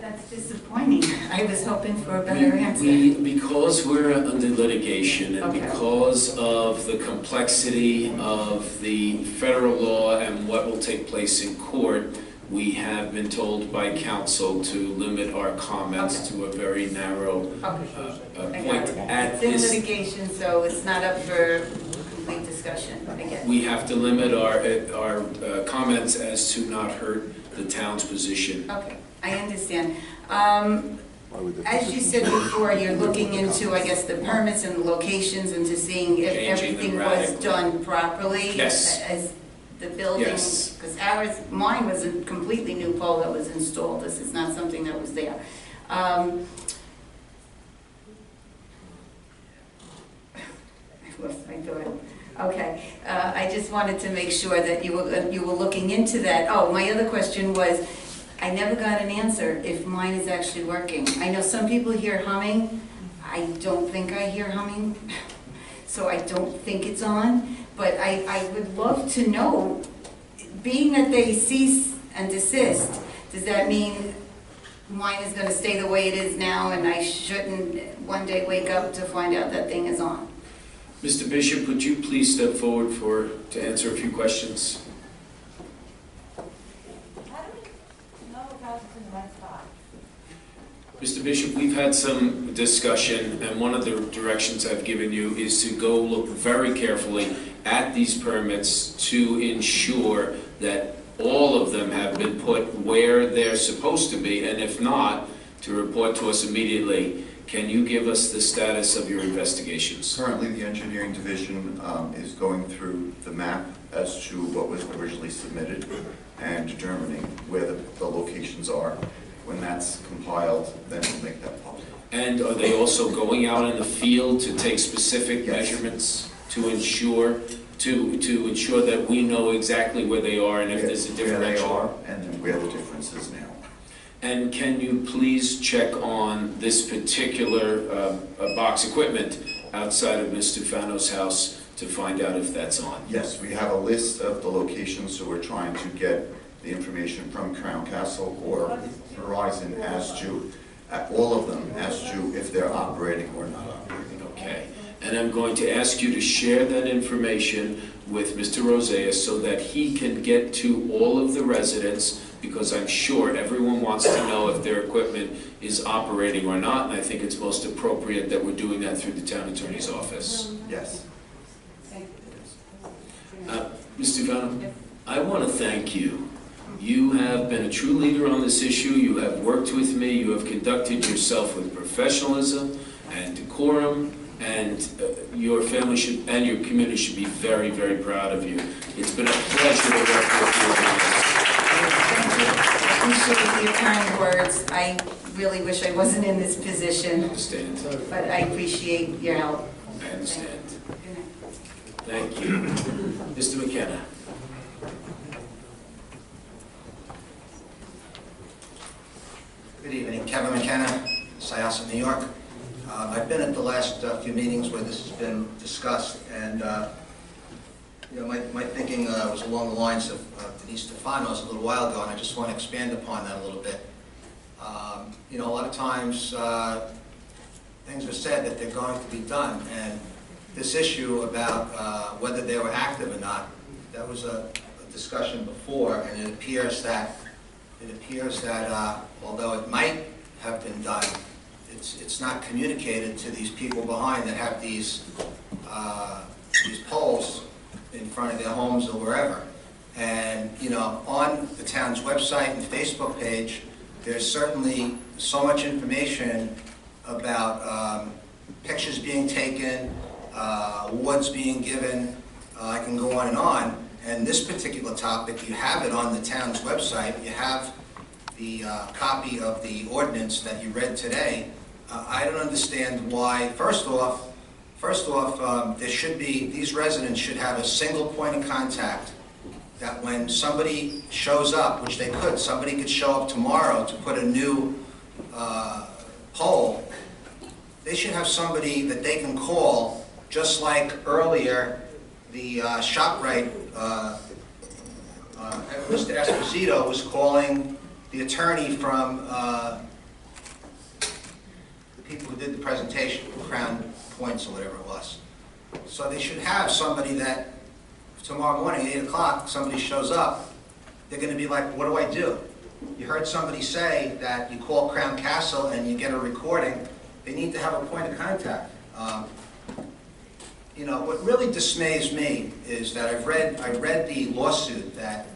That's disappointing. I was hoping for a better answer. Because we're under litigation and Okay. because of the complexity of the federal law and what will take place in court, we have been told by council to limit our comments to a very narrow point at It's in this. litigation, so it's not up for complete discussion, I guess. We have to limit our comments as to not hurt the town's position. Okay, I understand. As you said before, you're looking into, I guess, the permits and the locations and to seeing if Changing them everything was radically. done properly? Yes. As the building? Yes. Because mine was a completely new pole that was installed. This is not something that was there. I lost my thought. Okay, I just wanted to make sure that you were looking into that. Oh, my other question was, I never got an answer if mine is actually working. I know some people hear humming. I don't think I hear humming, so I don't think it's on. But I would love to know, being that they cease and desist, does that mean mine is going to stay the way it is now and I shouldn't one day wake up to find out that thing is on? Mr. Bishop, would you please step forward to answer a few questions? Mr. Bishop, we've had some discussion, and one of the directions I've given you is to go look very carefully at these permits to ensure that all of them have been put where they're supposed to be, and if not, to report to us immediately. Can you give us the status of your investigations? Currently, the engineering division is going through the map as to what was originally submitted and determining where the locations are. When that's compiled, then we'll make that public. And are they also going out in the field to take specific measurements to ensure that we know exactly where they are and if there's a differential? Where they are and then where the difference is now. And can you please check on this particular box equipment outside of Ms. Stefano's house to find out if that's on? Yes, we have a list of the locations, so we're trying to get the information from Crown Castle or Verizon as to, all of them, as to if they're operating or not operating. Okay. And I'm going to ask you to share that information with Mr. Rosea so that he can get to all of the residents, because I'm sure everyone wants to know if their equipment is operating or not, and I think it's most appropriate that we're doing that through the town attorney's office. Yes. Ms. Stefano, I want to thank you. You have been a true leader on this issue. You have worked with me. You have conducted yourself with professionalism and decorum, and your family should and your community should be very, very proud of you. It's been a pleasure to work with you. I appreciate your kind words. I really wish I wasn't in this position. I understand. But I appreciate your help. I understand. Thank you. Mr. McKenna. Good evening, Kevin McKenna, Syosset, New York. I've been at the last few meetings where this has been discussed, and my thinking was along the lines of Denise Stefano's a little while ago, and I just want to expand upon that a little bit. A lot of times things are said that they're going to be done, and this issue about whether they were active or not, that was a discussion before, and it appears that although it might have been done, it's not communicated to these people behind that have these poles in front of their homes or wherever. And on the town's website and Facebook page, there's certainly so much information about pictures being taken, awards being given. I can go on and on. And this particular topic, you have it on the town's website. You have the copy of the ordinance that you read today. I don't understand why. First off, there should be, these residents should have a single point of contact that when somebody shows up, which they could, somebody could show up tomorrow to put a new pole, they should have somebody that they can call, just like earlier, the ShopRite, Mr. Esposito was calling the attorney from the people who did the presentation, Crown Points or whatever it was. So they should have somebody that tomorrow morning at 8 o'clock, somebody shows up, they're gonna be like, what do I do? You heard somebody say that you call Crown Castle and you get a recording. They need to have a point of contact. You know, what really dismays me is that I read the lawsuit that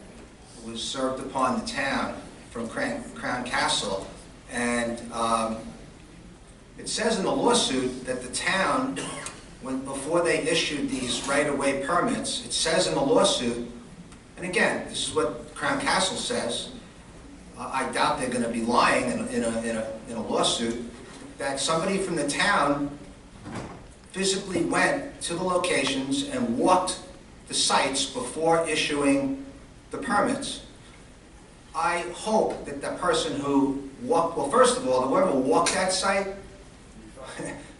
was served upon the town from Crown Castle, and it says in the lawsuit that the town, before they issued these right-of-way permits, it says in the lawsuit, and again, this is what Crown Castle says, I doubt they're going to be lying in a lawsuit, that somebody from the town physically went to the locations and walked the sites before issuing the permits. I hope that the person who walked, well, first of all, whoever walked that site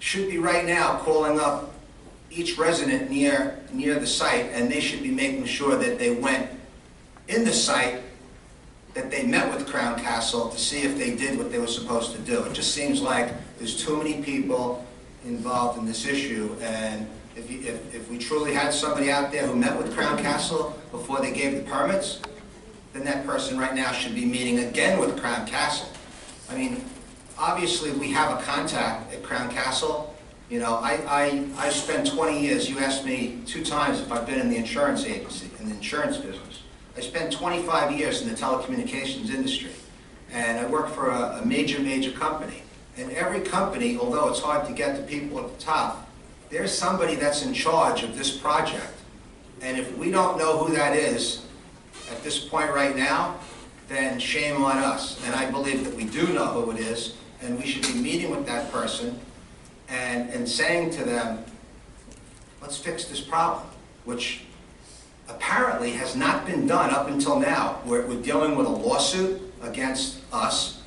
should be right now calling up each resident near the site, and they should be making sure that they went in the site, that they met with Crown Castle to see if they did what they were supposed to do. It just seems like there's too many people involved in this issue, and if we truly had somebody out there who met with Crown Castle before they gave the permits, then that person right now should be meeting again with Crown Castle. I mean, obviously we have a contact at Crown Castle. You know, I spent 20 years, you asked me 2 times if I've been in the insurance agency, in the insurance business. I spent 25 years in the telecommunications industry, and I worked for a major company. And every company, although it's hard to get the people at the top, there's somebody that's in charge of this project. And if we don't know who that is at this point right now, then shame on us. And I believe that we do know who it is, and we should be meeting with that person and saying to them, let's fix this problem, which apparently has not been done up until now. We're dealing with a lawsuit against us,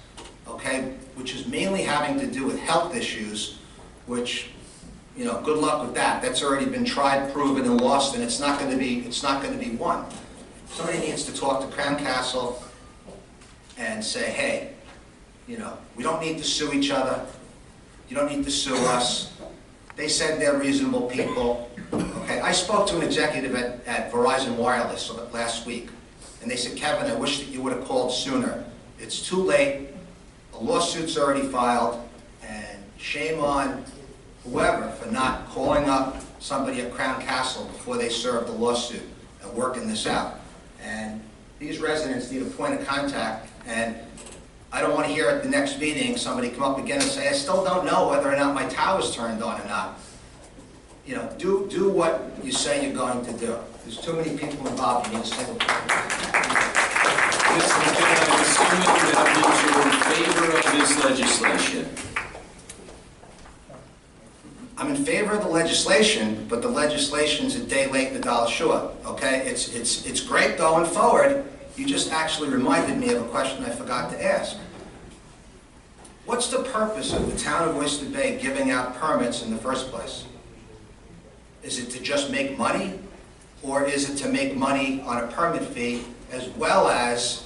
okay, which is mainly having to do with health issues, which, you know, good luck with that. That's already been tried, proven, and lost, and it's not going to be won. Somebody needs to talk to Crown Castle and say, hey, you know, we don't need to sue each other. You don't need to sue us. They said they're reasonable people. Okay, I spoke to an executive at Verizon Wireless last week, and they said, Kevin, I wish that you would have called sooner. It's too late. A lawsuit's already filed, and shame on whoever for not calling up somebody at Crown Castle before they served the lawsuit and working this out. And these residents need a point of contact, and I don't want to hear at the next meeting somebody come up again and say, I still don't know whether or not my tower's turned on or not. You know, do what you say you're going to do. There's too many people involved. You need to stay with Mr. McKenna, I'm assuming that means you're in favor of this legislation. I'm in favor of the legislation, but the legislation's a day late and a dollar short, okay? It's great going forward. You just actually reminded me of a question I forgot to ask. What's the purpose of the town of Oyster Bay giving out permits in the first place? Is it to just make money, or is it to make money on a permit fee, as well as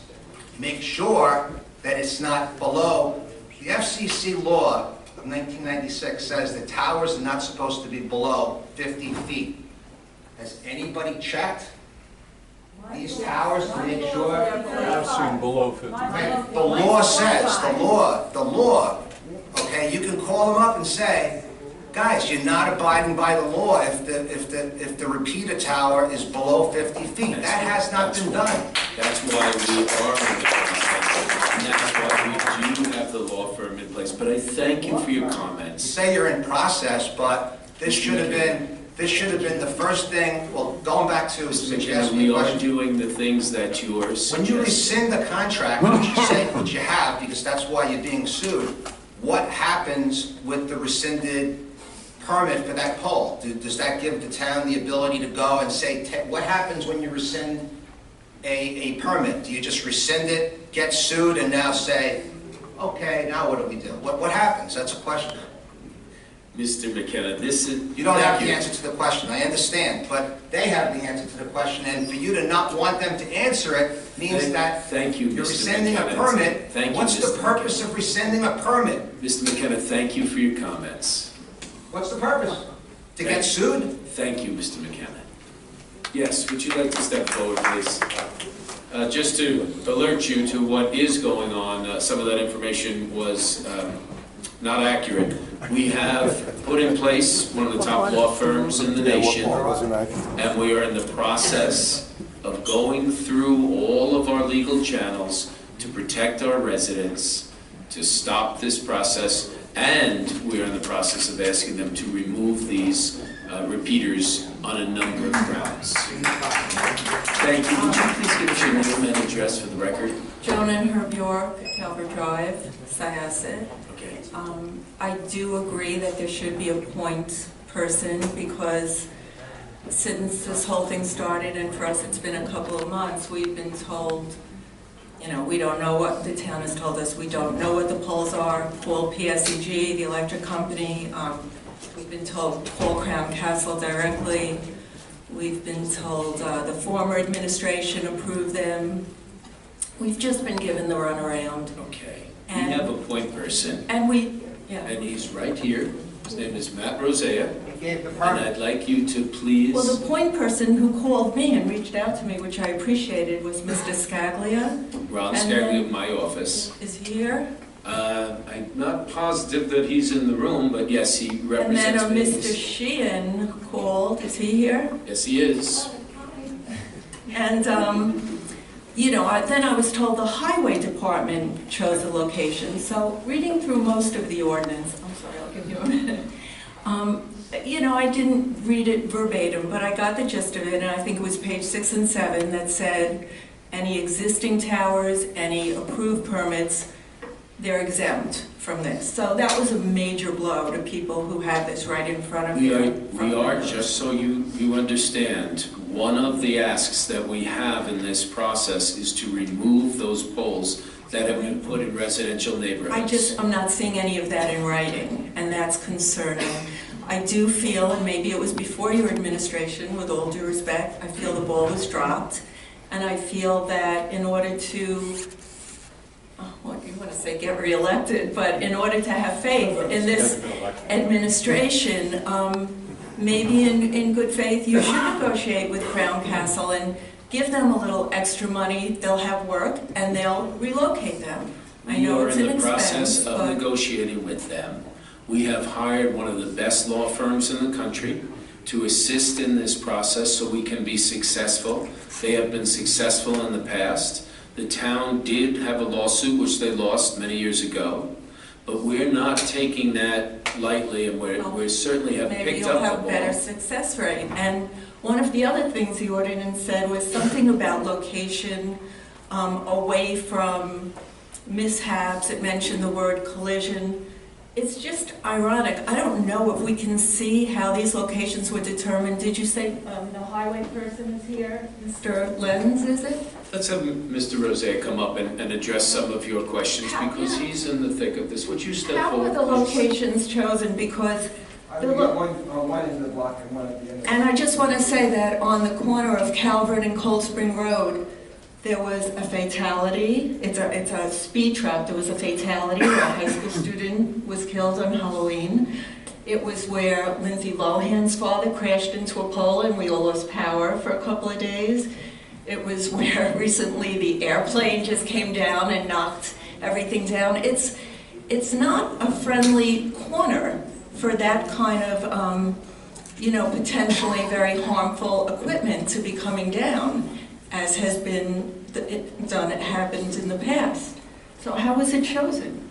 make sure that it's not below? The FCC law of 1996 says that towers are not supposed to be below 50 feet. Has anybody checked these towers to make sure? I've seen below 50. Right. The law says, the law, okay, you can call them up and say, guys, you're not abiding by the law if the repeater tower is below 50 feet. That has not been done. That's why we are in the process, and that's why we do have the law firm in place. But I thank you for your You comments. say you're in process, but this should have been the first thing. Well, going back to Mr. since you McKenna, asked me we a are question. doing the things that you are suggesting. When you rescind the contract, which you say which you have, because that's why you're being sued, what happens with the rescinded permit for that pole? Does that give the town the ability to go and say, what happens when you rescind a permit? Do you just rescind it, get sued, and now say, okay, now what do we do? What happens? That's a question. Mr. McKenna, this is... You don't have the answer to the question, I understand, but they have the answer to the question, and for you to not want them to answer it means that thank you, you're Mr. rescinding a McKenna. permit. Thank you, What's the Mr. purpose of rescinding a permit? Mr. McKenna, thank you for your comments. What's the purpose? To get sued? Thank you, Mr. McKenna. Yes, would you like to step forward, please? Just to alert you to what is going on, some of that information was not accurate. We have put in place one of the top law firms in the nation, and we are in the process of going through all of our legal channels to protect our residents, to stop this process, and we are in the process of asking them to remove these repeaters on a number of grounds. Thank you. Would you please give us your name and address for the record? Joan and Herb York, Calvert Drive, Syosset. Okay. I do agree that there should be a point person because since this whole thing started, and for us it's been a couple of months, we've been told, you know, we don't know what the town has told us. We don't know what the polls are. Call PSEG, the electric company. We've been told call Crown Castle directly. We've been told the former administration approved them. We've just been given the runaround. Okay. And we have a point person. And and he's right here. His name is Matt Rosea. And I'd like you to please... Well, the point person who called me and reached out to me, which I appreciated, was Mr. Scaglia. Ron Scaglia of my office. Is he here? I'm not positive that he's in the room, but yes, he represents And then Mr. Sheehan called. Is he here? Yes, he is. And, you know, then I was told the highway department chose the location. So reading through most of the ordinance, I'm sorry, I'll give you a minute. You know, I didn't read it verbatim, but I got the gist of it, and I think it was page 6 and 7 that said any existing towers, any approved permits, they're exempt from this. So that was a major blow to people who had this right in front of them. We are, just so you understand, one of the asks that we have in this process is to remove those poles that have been put in residential neighborhoods. I'm not seeing any of that in writing, and that's concerning. I do feel, and maybe it was before your administration, with all due respect, I feel the ball was dropped, and I feel that in order to, what do you want to say, get reelected, but in order to have faith in this administration, maybe in good faith, you should negotiate with Crown Castle and give them a little extra money. They'll have work, and they'll relocate them. I know it's an expense, we are in the process of negotiating with them. We have hired one of the best law firms in the country to assist in this process so we can be successful. They have been successful in the past. The town did have a lawsuit, which they lost many years ago, but we're not taking that lightly, and we certainly have picked up the ball. Maybe you'll have better success rate. And one of the other things the ordinance said was something about location away from mishaps. It mentioned the word collision. It's just ironic. I don't know if we can see how these locations were determined. Did you say the highway person is here? Mr. Lenz, is it? Let's have Mr. Rosé come up and address some of your questions because he's in the thick of this. Would you step forward? How were the locations chosen? Because one in the block and one at the end. And I just want to say that on the corner of Calvert and Cold Spring Road, there was a fatality. It's a speed trap. There was a fatality where a high school student was killed on Halloween. It was where Lindsay Lohan's father crashed into a pole and we all lost power for a couple of days. It was where recently the airplane just came down and knocked everything down. It's not a friendly corner for that kind of, you know, potentially very harmful equipment to be coming down, as has been happened in the past. So how was it chosen?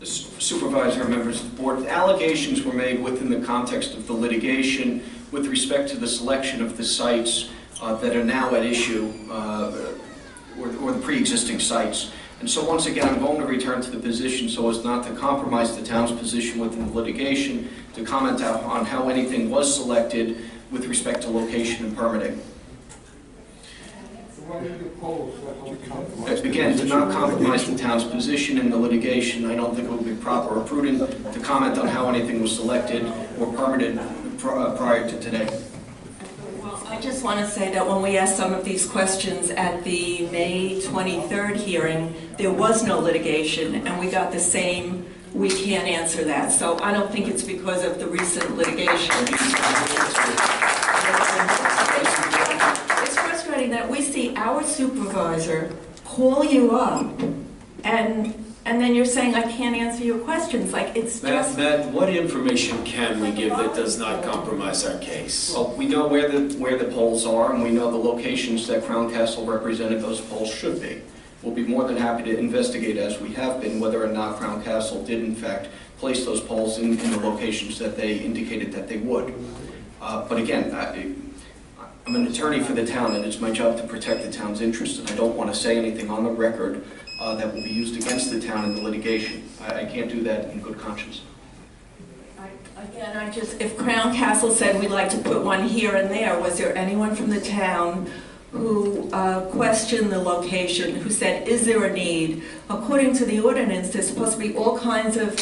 Supervisor, members of the board, allegations were made within the context of the litigation with respect to the selection of the sites that are now at issue, or the pre-existing sites. And so once again, I'm going to return to the position so as not to compromise the town's position within the litigation, to comment on how anything was selected with respect to location and permitting. Again, to not compromise the town's position in the litigation, I don't think it would be proper or prudent to comment on how anything was selected or permitted prior to today. Well, I just want to say that when we asked some of these questions at the May 23rd hearing, there was no litigation, and we got the same, we can't answer that. So I don't think it's because of the recent litigation. It's frustrating that we see our supervisor call you up and then you're saying, I can't answer your questions, like, it's just... Matt, what information can we give that does not compromise our case? Well, we know where the poles are, and we know the locations that Crown Castle represented those poles should be. We'll be more than happy to investigate, as we have been, whether or not Crown Castle did in fact place those poles in the locations that they indicated that they would. But again, I'm an attorney for the town, and it's my job to protect the town's interests, and I don't want to say anything on the record that will be used against the town in the litigation. I can't do that in good conscience. Again, if Crown Castle said we'd like to put one here and there, was there anyone from the town who questioned the location, who said, is there a need? According to the ordinance, there's supposed to be all kinds of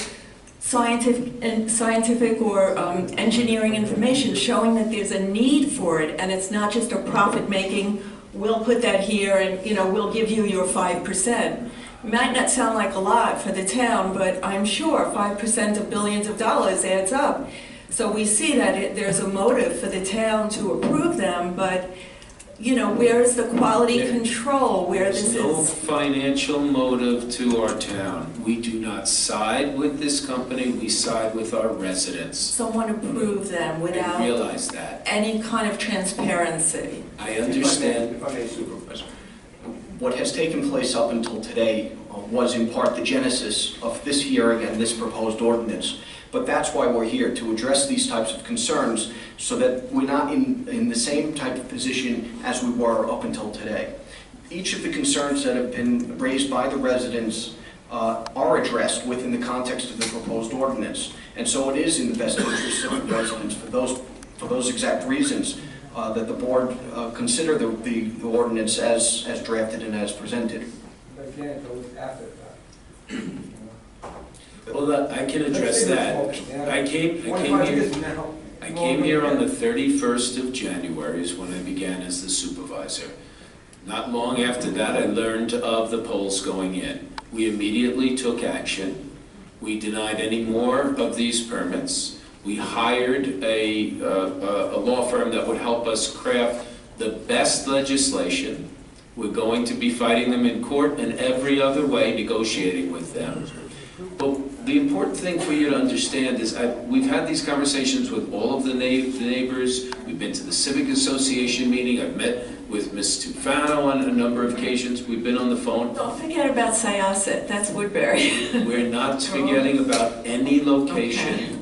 scientific or engineering information showing that there's a need for it, and it's not just a profit-making, we'll put that here and, you know, we'll give you your 5%. It might not sound like a lot for the town, but I'm sure 5% of billions of dollars adds up. So we see that there's a motive for the town to approve them, but, you know, where is the quality control where this is? There's no financial motive to our town. We do not side with this company, we side with our residents. Someone approve them without I realize that. any kind of transparency. I understand. If I may, Supervisor. What has taken place up until today was in part the genesis of this hearing and this proposed ordinance. But that's why we're here, to address these types of concerns so that we're not in the same type of position as we were up until today. Each of the concerns that have been raised by the residents are addressed within the context of the proposed ordinance. And so it is in the best interest of the residents for those exact reasons that the board consider the ordinance as drafted and as presented. But again, it was after that. Well, I can address that. I came here on the 31st of January is when I began as the supervisor. Not long after that, I learned of the polls going in. We immediately took action. We denied any more of these permits. We hired a law firm that would help us craft the best legislation. We're going to be fighting them in court and every other way, negotiating with them. But the important thing for you to understand is we've had these conversations with all of the neighbors. We've been to the Civic Association meeting. I've met with Ms. Tufano on a number of occasions. We've been on the phone. Don't forget about Syosset, that's Woodbury. We're not forgetting about any location. Okay.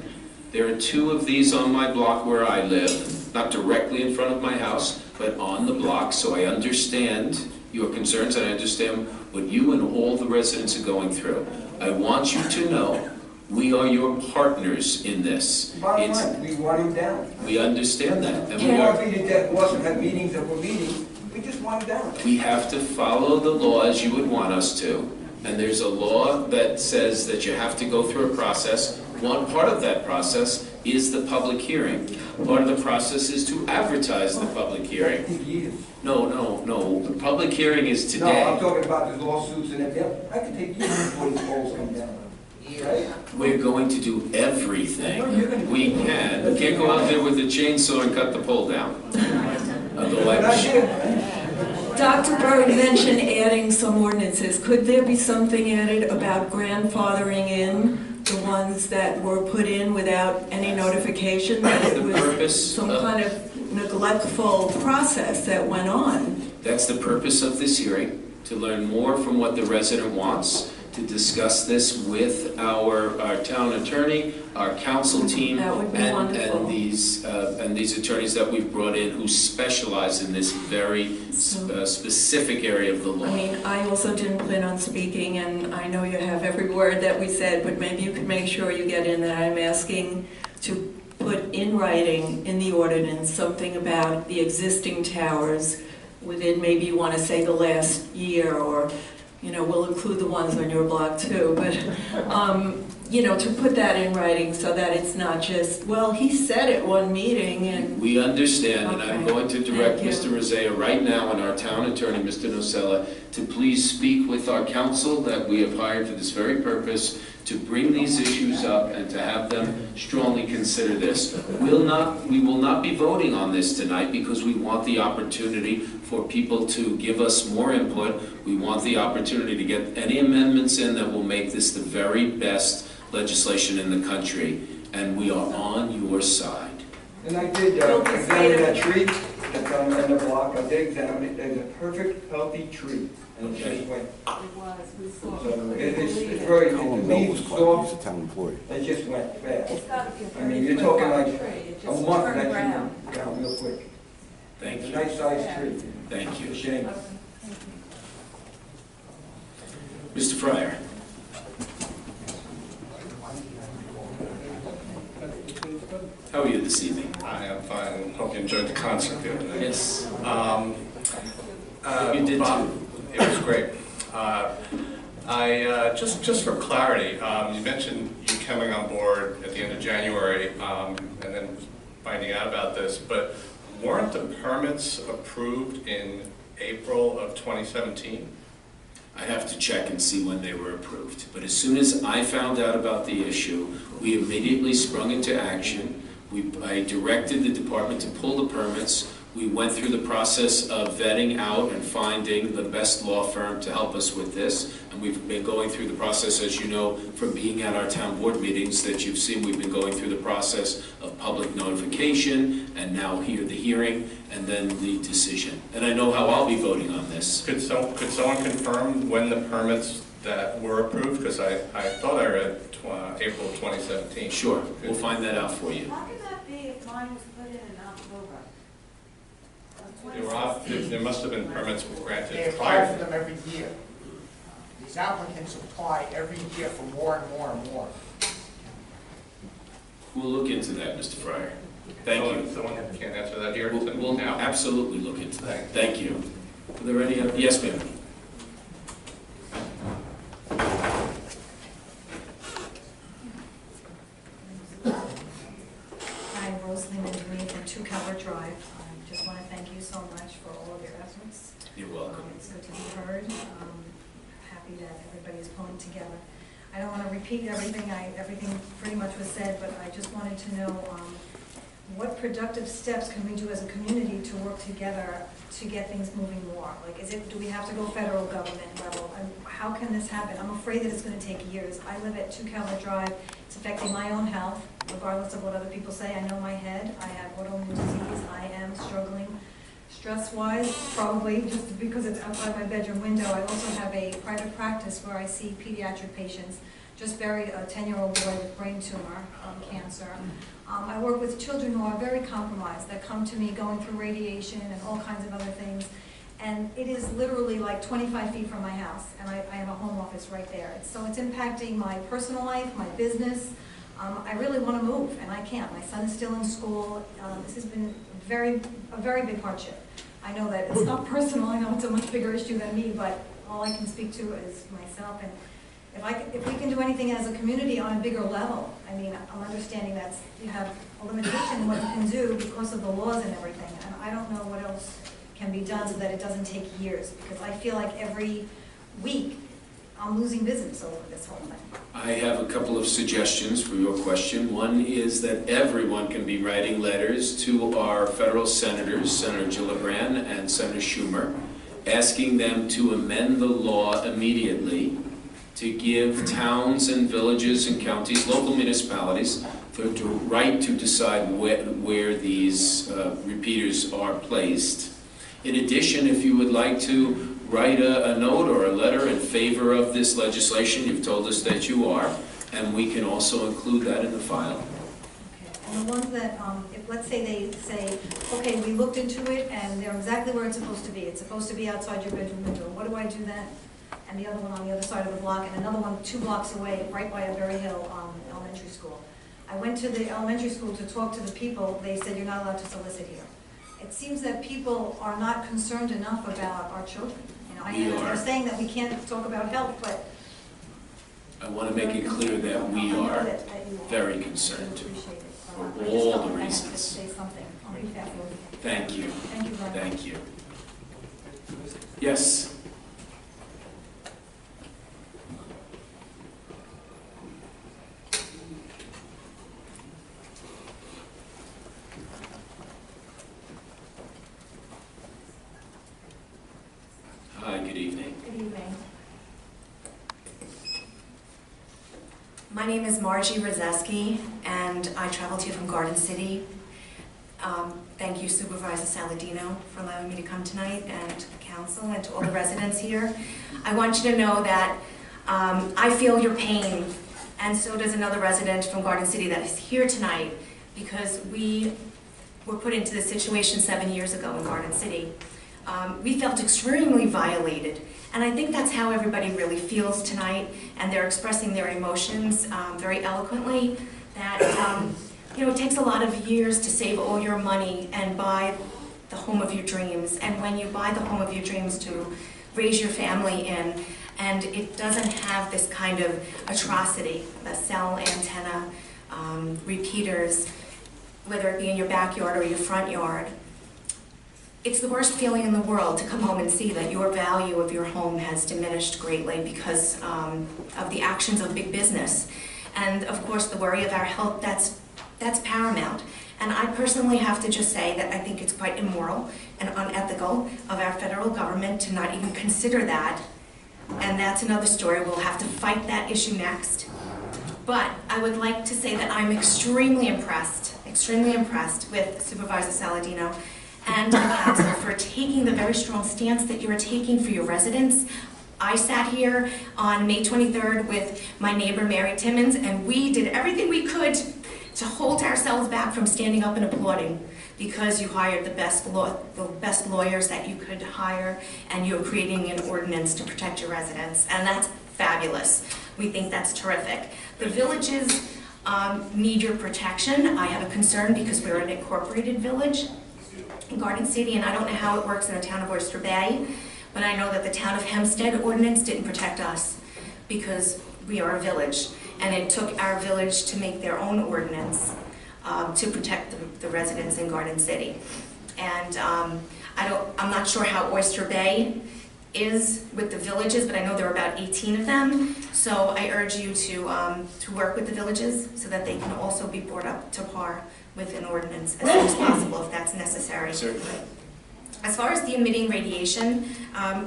There are 2 of these on my block where I live, not directly in front of my house, but on the block, so I understand your concerns and I understand what you and all the residents are going through. I want you to know we are your partners in this. Bottom line, we want him down. We understand that. And we want to be the dead horse and have meetings that we're meeting. We just want him down. We have to follow the law as you would want us to. And there's a law that says that you have to go through a process. One part of that process is the public hearing. Part of the process is to advertise the public hearing. No. The public hearing is today. No, I'm talking about the lawsuits and everything. I can take years before these polls come down. Right? We're going to do everything we can. We can't go out there with a chainsaw and cut the pole down. Dr. Berg mentioned adding some ordinances. Could there be something added about grandfathering in the ones that were put in without any notification? That it was some kind of neglectful process that went on. That's the purpose of this hearing, to learn more from what the resident wants, to discuss this with our town attorney, our council team, and these attorneys that we've brought in who specialize in this very specific area of the law. I mean, I also didn't plan on speaking, and I know you have every word that we said, but maybe you could make sure you get in that I'm asking to put in writing in the ordinance something about the existing towers within, maybe you want to say the last year, or you know, we'll include the ones on your block too, but, you know, to put that in writing so that it's not just, well, he said at one meeting and... We understand, and I'm going to direct Mr. Rosea right now and our town attorney, Mr. Nocella, to please speak with our counsel that we have hired for this very purpose to bring these issues up and to have them strongly consider this. We will not be voting on this tonight because we want the opportunity for people to give us more input. We want the opportunity to get any amendments in that will make this the very best legislation in the country. And we are on your side. And I did examine that tree that's on the end of the block. I did examine it. There's a perfect, healthy tree. And it just went. It was, we saw. So it's very, the leaves soft. It just went fast. It's got to be a I mean, you're talking like a just month turned that brown. tree down real quick. Thank It's you. a nice sized tree. Thank you. It's a shame. Mr. Fryer. How are you this evening? I am fine. Hope you enjoyed the concert the other night. Yes. You did Bob, too. It was great. Just for clarity, you mentioned you coming on board at the end of January and then finding out about this, but weren't the permits approved in April of 2017? I have to check and see when they were approved. But as soon as I found out about the issue, we immediately sprung into action. I directed the department to pull the permits. We went through the process of vetting out and finding the best law firm to help us with this. And we've been going through the process, as you know, from being at our town board meetings that you've seen, we've been going through the process of public notification, and now here the hearing, and then the decision. And I know how I'll be voting on this. Could someone confirm when the permits that were approved? Because I thought I read April of 2017. Sure, we'll find that out for you. How could that be if mine was put in October? There must have been permits granted They apply for them every year. These applicants apply every year for more and more and more. We'll look into that, Mr. Fryer. Thank you. Someone can't answer that here We'll now. absolutely look into that. Thank you. Are there any other? Yes, ma'am. Hi, Rosalie Mandarini from 2 Calvert Drive. I just want to thank you so much for all of your efforts. You're welcome. It's good to be heard. Happy that everybody is pulling together. I don't want to repeat everything. Everything pretty much was said, but I just wanted to know what productive steps can we do as a community to work together to get things moving more? Like, do we have to go federal government level? And how can this happen? I'm afraid that it's going to take years. I live at 2 Calvert Drive. It's affecting my own health, regardless of what other people say. I know my head. I have autoimmune disease. I am struggling stress-wise, probably just because it's outside my bedroom window. I also have a private practice where I see pediatric patients. Just buried a 10-year-old boy with brain tumor, cancer. I work with children who are very compromised that come to me going through radiation and all kinds of other things. And it is literally like 25 feet from my house, and I have a home office right there. So it's impacting my personal life, my business. I really want to move, and I can't. My son is still in school. This has been a very big hardship. I know that it's not personal. I know it's a much bigger issue than me, but all I can speak to is myself. And if we can do anything as a community on a bigger level, I mean, I'm understanding that you have a limitation in what you can do because of the laws and everything. And I don't know what else can be done so that it doesn't take years, because I feel like every week I'm losing business over this whole thing. I have a couple of suggestions for your question. One is that everyone can be writing letters to our federal senators, Senator Gillibrand and Senator Schumer, asking them to amend the law immediately to give towns and villages and counties, local municipalities, the right to decide where these repeaters are placed. In addition, if you would like to write a note or a letter in favor of this legislation, you've told us that you are, and we can also include that in the file. Okay. And the ones that, if let's say they say, okay, we looked into it and they're exactly where it's supposed to be. It's supposed to be outside your bedroom window. What do I do then? And the other one on the other side of the block, and another one 2 blocks away, right by a Berry Hill elementary school. I went to the elementary school to talk to the people. They said, you're not allowed to solicit here. It seems that people are not concerned enough about our children. You know, they're saying that we can't talk about health, but I want to make it clear that we are very concerned for all the reasons. Thank you. Thank you very much. Thank you. Yes. name is Margie Rozeski, and I traveled here from Garden City. Thank you, Supervisor Saladino, for allowing me to come tonight, and to the council, and to all the residents here. I want you to know that I feel your pain, and so does another resident from Garden City that is here tonight, because we were put into this situation 7 years ago in Garden City. We felt extremely violated, and I think that's how everybody really feels tonight, and they're expressing their emotions very eloquently, that you know, it takes a lot of years to save all your money and buy the home of your dreams, and when you buy the home of your dreams to raise your family in, and it doesn't have this kind of atrocity, the cell antenna, repeaters, whether it be in your backyard or your front yard. It's the worst feeling in the world to come home and see that your value of your home has diminished greatly because of the actions of big business. And of course, the worry of our health, that's paramount. And I personally have to just say that I think it's quite immoral and unethical of our federal government to not even consider that. And that's another story. We'll have to fight that issue next. But I would like to say that I'm extremely impressed with Supervisor Saladino and the council for taking the very strong stance that you're taking for your residents. I sat here on May 23rd with my neighbor Mary Timmons, and we did everything we could to hold ourselves back from standing up and applauding, because you hired the best lawyers that you could hire, and you're creating an ordinance to protect your residents, and that's fabulous. We think that's terrific. The villages need your protection. I have a concern because we're an incorporated village in Garden City, and I don't know how it works in the town of Oyster Bay, but I know that the town of Hempstead ordinance didn't protect us because we are a village, and it took our village to make their own ordinance to protect the residents in Garden City. And I'm not sure how Oyster Bay is with the villages, but I know there are about 18 of them. So I urge you to work with the villages so that they can also be brought up to par with an ordinance as soon as possible if that's necessary. Certainly. As far as the emitting radiation,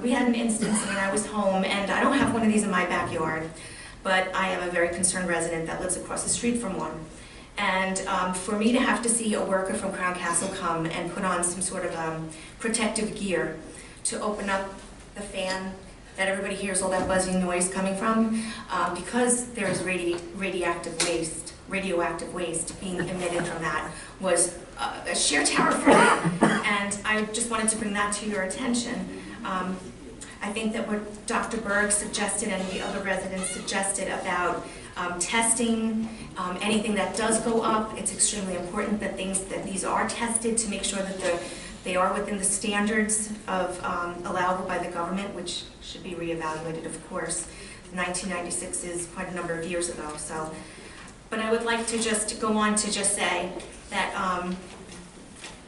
we had an instance when I was home, and I don't have one of these in my backyard, but I am a very concerned resident that lives across the street from one. And for me to have to see a worker from Crown Castle come and put on some sort of protective gear to open up the fan that everybody hears all that buzzing noise coming from, because there is radioactive waste being emitted from that, was a sheer terror for me. And I just wanted to bring that to your attention. I think that what Dr. Berg suggested and the other residents suggested about testing anything that does go up, it's extremely important that these are tested to make sure that they are within the standards of allowable by the government, which should be reevaluated, of course. 1996 is quite a number of years ago. So, but I would like to just go on to just say that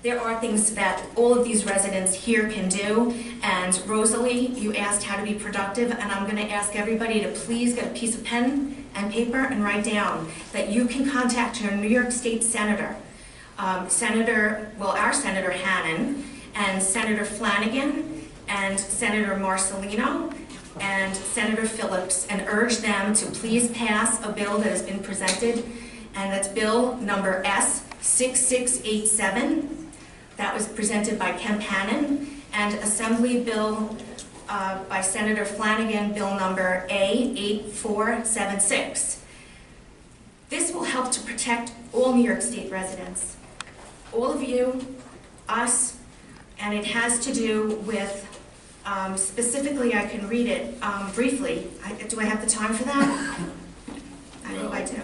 there are things that all of these residents here can do. And Rosalie, you asked how to be productive, and I'm going to ask everybody to please get a piece of pen and paper and write down that you can contact your New York State Senator. Our Senator Hannan, and Senator Flanagan, and Senator Marcelino, and Senator Phillips, and urge them to please pass a bill that has been presented, and that's bill number S6687. That was presented by Kemp Hannan, and Assembly Bill by Senator Flanagan, bill number A8476. This will help to protect all New York State residents. All of you, us, and it has to do with, specifically, I can read it briefly. Do I have the time for that? I hope I do.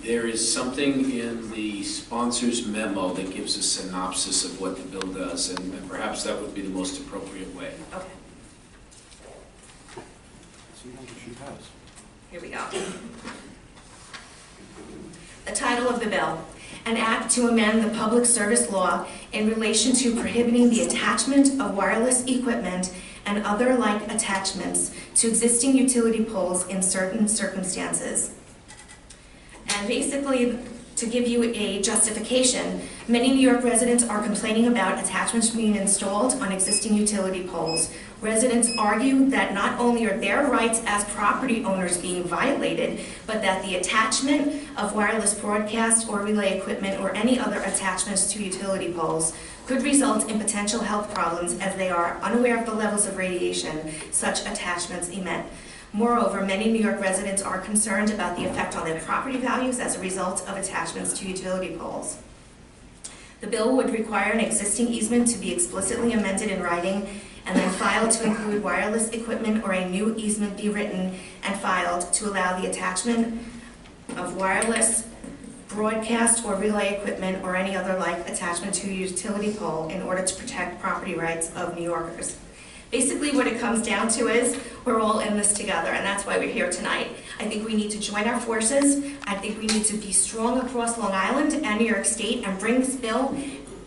There is something in the sponsor's memo that gives a synopsis of what the bill does, and perhaps that would be the most appropriate way. Okay. Here we go. The title of the bill: an act to amend the public service law in relation to prohibiting the attachment of wireless equipment and other like attachments to existing utility poles in certain circumstances. And basically, To give you a justification, many New York residents are complaining about attachments being installed on existing utility poles. Residents argue that not only are their rights as property owners being violated, but that the attachment of wireless broadcast or relay equipment or any other attachments to utility poles could result in potential health problems as they are unaware of the levels of radiation such attachments emit. Moreover, many New York residents are concerned about the effect on their property values as a result of attachments to utility poles. The bill would require an existing easement to be explicitly amended in writing and then filed to include wireless equipment, or a new easement be written and filed to allow the attachment of wireless broadcast or relay equipment or any other like attachment to a utility pole in order to protect property rights of New Yorkers. Basically what it comes down to is we're all in this together, and that's why we're here tonight. I think we need to join our forces. I think we need to be strong across Long Island and New York State and bring this bill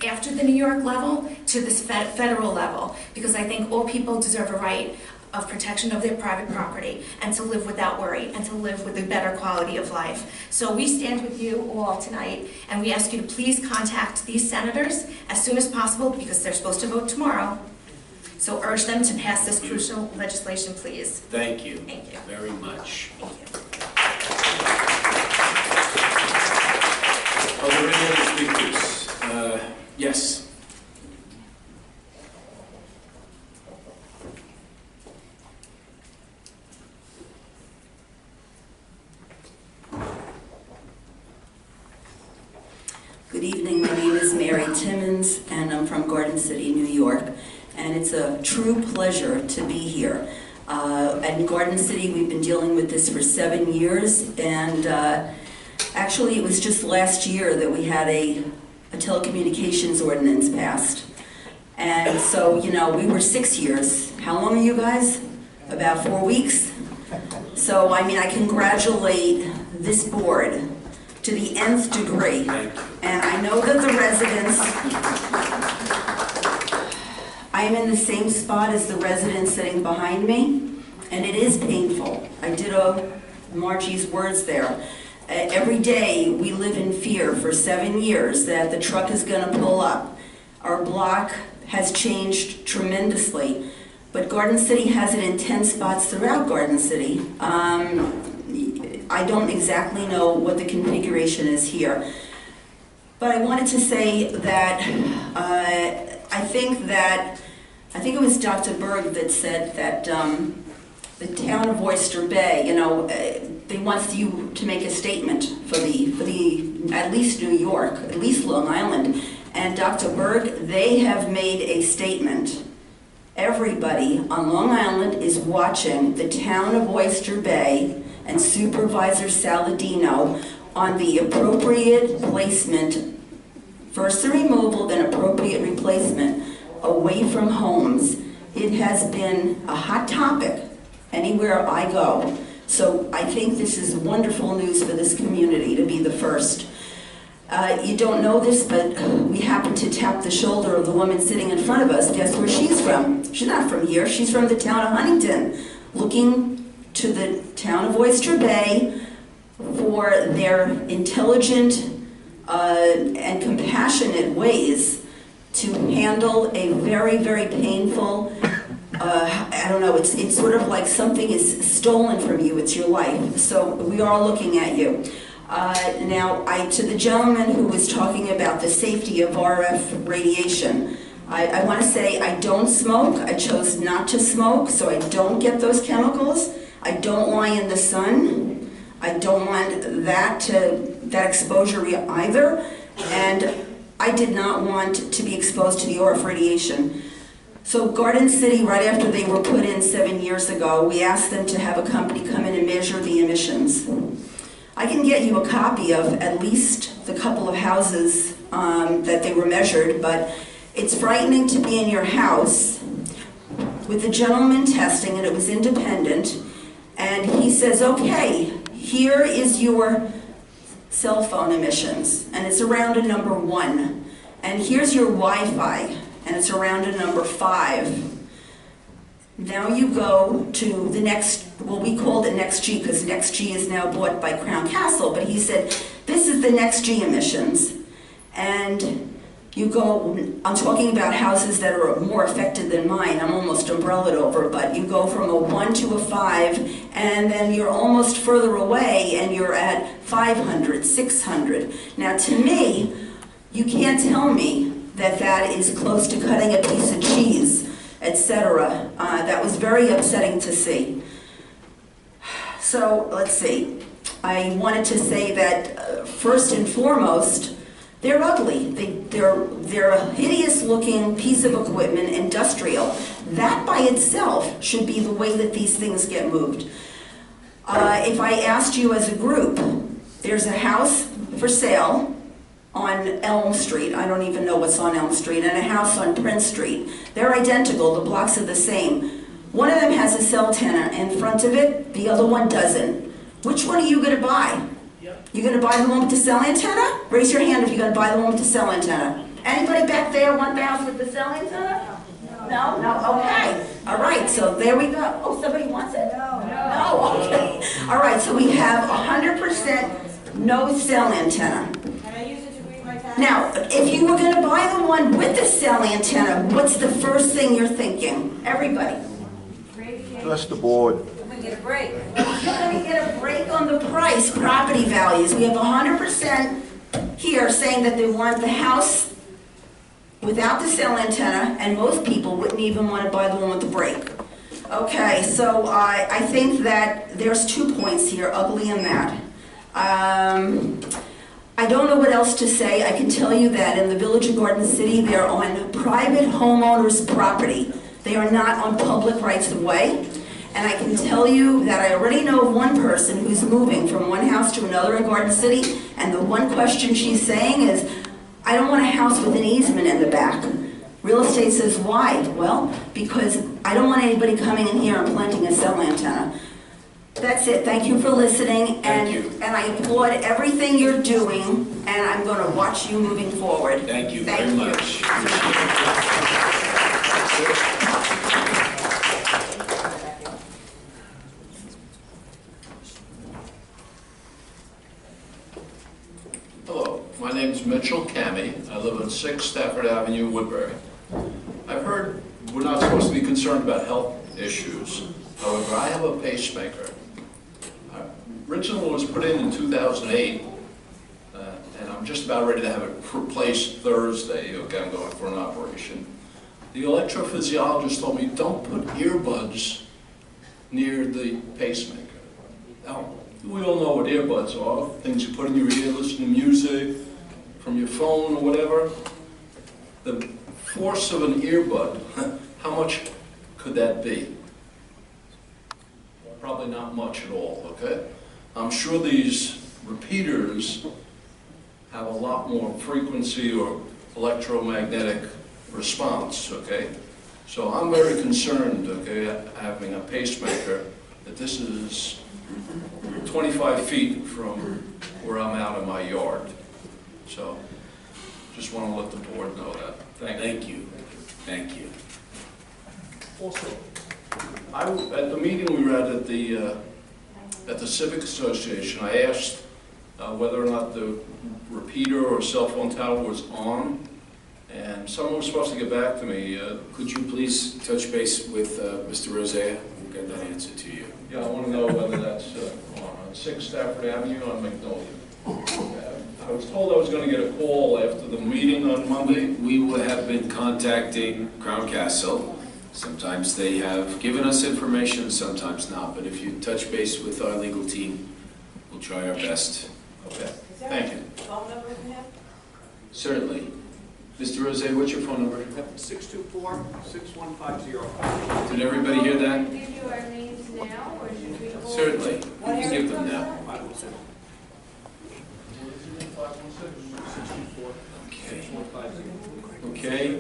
after the New York level to this federal level, because I think all people deserve a right of protection of their private property and to live without worry and to live with a better quality of life. So we stand with you all tonight, and we ask you to please contact these senators as soon as possible because they're supposed to vote tomorrow. So urge them to pass this crucial legislation, please. Thank you. Thank you. Very much. Thank you. Are there any other speakers? Yes. Good evening, my name is Mary Timmons, and I'm from Garden City, New York, and it's a true pleasure to be here. At Garden City, we've been dealing with this for 7 years, and actually it was just last year that we had a telecommunications ordinance passed. And so, you know, we were 6 years. How long are you guys? About 4 weeks? So, I mean, I congratulate this board to the nth degree. And I know that the residents, I am in the same spot as the residents sitting behind me, and it is painful. I ditto Margie's words there. Every day we live in fear for 7 years that the truck is going to pull up. Our block has changed tremendously, but Garden City has it in 10 spots throughout Garden City. I don't exactly know what the configuration is here, but I wanted to say that I think it was Dr. Berg that said that the town of Oyster Bay, you know, they want you to make a statement for the at least New York, at least Long Island. And Dr. Berg, they have made a statement. Everybody on Long Island is watching the town of Oyster Bay and Supervisor Saladino on the appropriate placement, first the removal, then appropriate replacement, away from homes. It has been a hot topic anywhere I go. So I think this is wonderful news for this community to be the first. You don't know this, but we happened to tap the shoulder of the woman sitting in front of us. Guess where she's from? She's not from here. She's from the town of Huntington, looking to the town of Oyster Bay for their intelligent and compassionate ways to handle a very, very painful, I don't know, it's sort of like something is stolen from you, it's your life. So we are looking at you. Now, to the gentleman who was talking about the safety of RF radiation, I want to say I don't smoke. I chose not to smoke, so I don't get those chemicals. I don't lie in the sun. I don't want that exposure either. And I did not want to be exposed to the RF radiation. So Garden City, right after they were put in 7 years ago, we asked them to have a company come in and measure the emissions. I can get you a copy of at least the couple of houses that they were measured, but it's frightening to be in your house with the gentleman testing, and it was independent, and he says, okay, here is your cell phone emissions, and it's around a number 1. And here's your Wi-Fi, and it's around a number 5. Now you go to the next, well, we called it Next G because Next G is now bought by Crown Castle, but he said, this this is the next G emissions. And you go, I'm talking about houses that are more affected than mine. I'm almost umbrellaed over, but you go from a 1 to a 5, and then you're almost further away, and you're at 500, 600. Now, to me, you can't tell me that that is close to cutting a piece of cheese, etc. That was very upsetting to see. So, let's see. I wanted to say that, first and foremost, they're ugly. They're a hideous-looking piece of equipment, industrial. That by itself should be the way that these things get moved. If I asked you as a group, there's a house for sale on Elm Street. I don't even know what's on Elm Street, and a house on Prince Street. They're identical. The blocks are the same. One of them has a cell antenna in front of it. The other one doesn't. Which one are you going to buy? You're going to buy the one with the cell antenna? Raise your hand if you're going to buy the one with the cell antenna. Anybody back there want the house with the cell antenna? No? No? Okay. All right, so there we go. Oh, somebody wants it? No. No? Okay. All right, so we have 100% no cell antenna. Now, if you were going to buy the one with the cell antenna, what's the first thing you're thinking? Everybody. Just the board. Get a break. You're going to get a break on the price, property values. We have 100% here saying that they want the house without the cell antenna, and most people wouldn't even want to buy the one with the break. Okay, so I think that there's 2 points here, ugly and that. I don't know what else to say. I can tell you that in the Village of Garden City, they're on private homeowners' property. They are not on public rights of way. And I can tell you that I already know of one person who's moving from one house to another in Garden City, and the one question she's saying is, I don't want a house with an easement in the back. Real estate says, why? Well, because I don't want anybody coming in here and planting a cell antenna. That's it. Thank you for listening, and I applaud everything you're doing, and I'm going to watch you moving forward. Thank you very much. Hello, my name is Mitchell Cammy. I live on 6 Stafford Avenue, Woodbury. I've heard we're not supposed to be concerned about health issues. However, I have a pacemaker. Originally it was put in 2008, and I'm just about ready to have it replaced Thursday. Okay, I'm going for an operation. The electrophysiologist told me don't put earbuds near the pacemaker. Now, we all know what earbuds are, things you put in your ear, listen to music, from your phone or whatever. The force of an earbud, how much could that be? Probably not much at all, okay? I'm sure these repeaters have a lot more frequency or electromagnetic response, okay? So I'm very concerned, okay, having a pacemaker, that this is 25 feet from where I'm out in my yard. So just want to let the board know that. Thank you. Thank you. Also, at the meeting we were at the Civic Association, I asked whether or not the repeater or cell phone tower was on, and someone was supposed to get back to me. Could you please touch base with Mr. Rosea? We'll get that answer to you. Yeah, I want to know whether that's on 6 Stafford Avenue on Magnolia. I was told I was going to get a call after the meeting on Monday. We have been contacting Crown Castle. Sometimes they have given us information, sometimes not. But if you touch base with our legal team, we'll try our best. Okay, thank you. Phone number for him? Certainly. Mr. Rosé, what's your phone number? 624-6150. Did everybody hear that? Should we give you our names now, or should we hold? Certainly. You can give them now. Okay.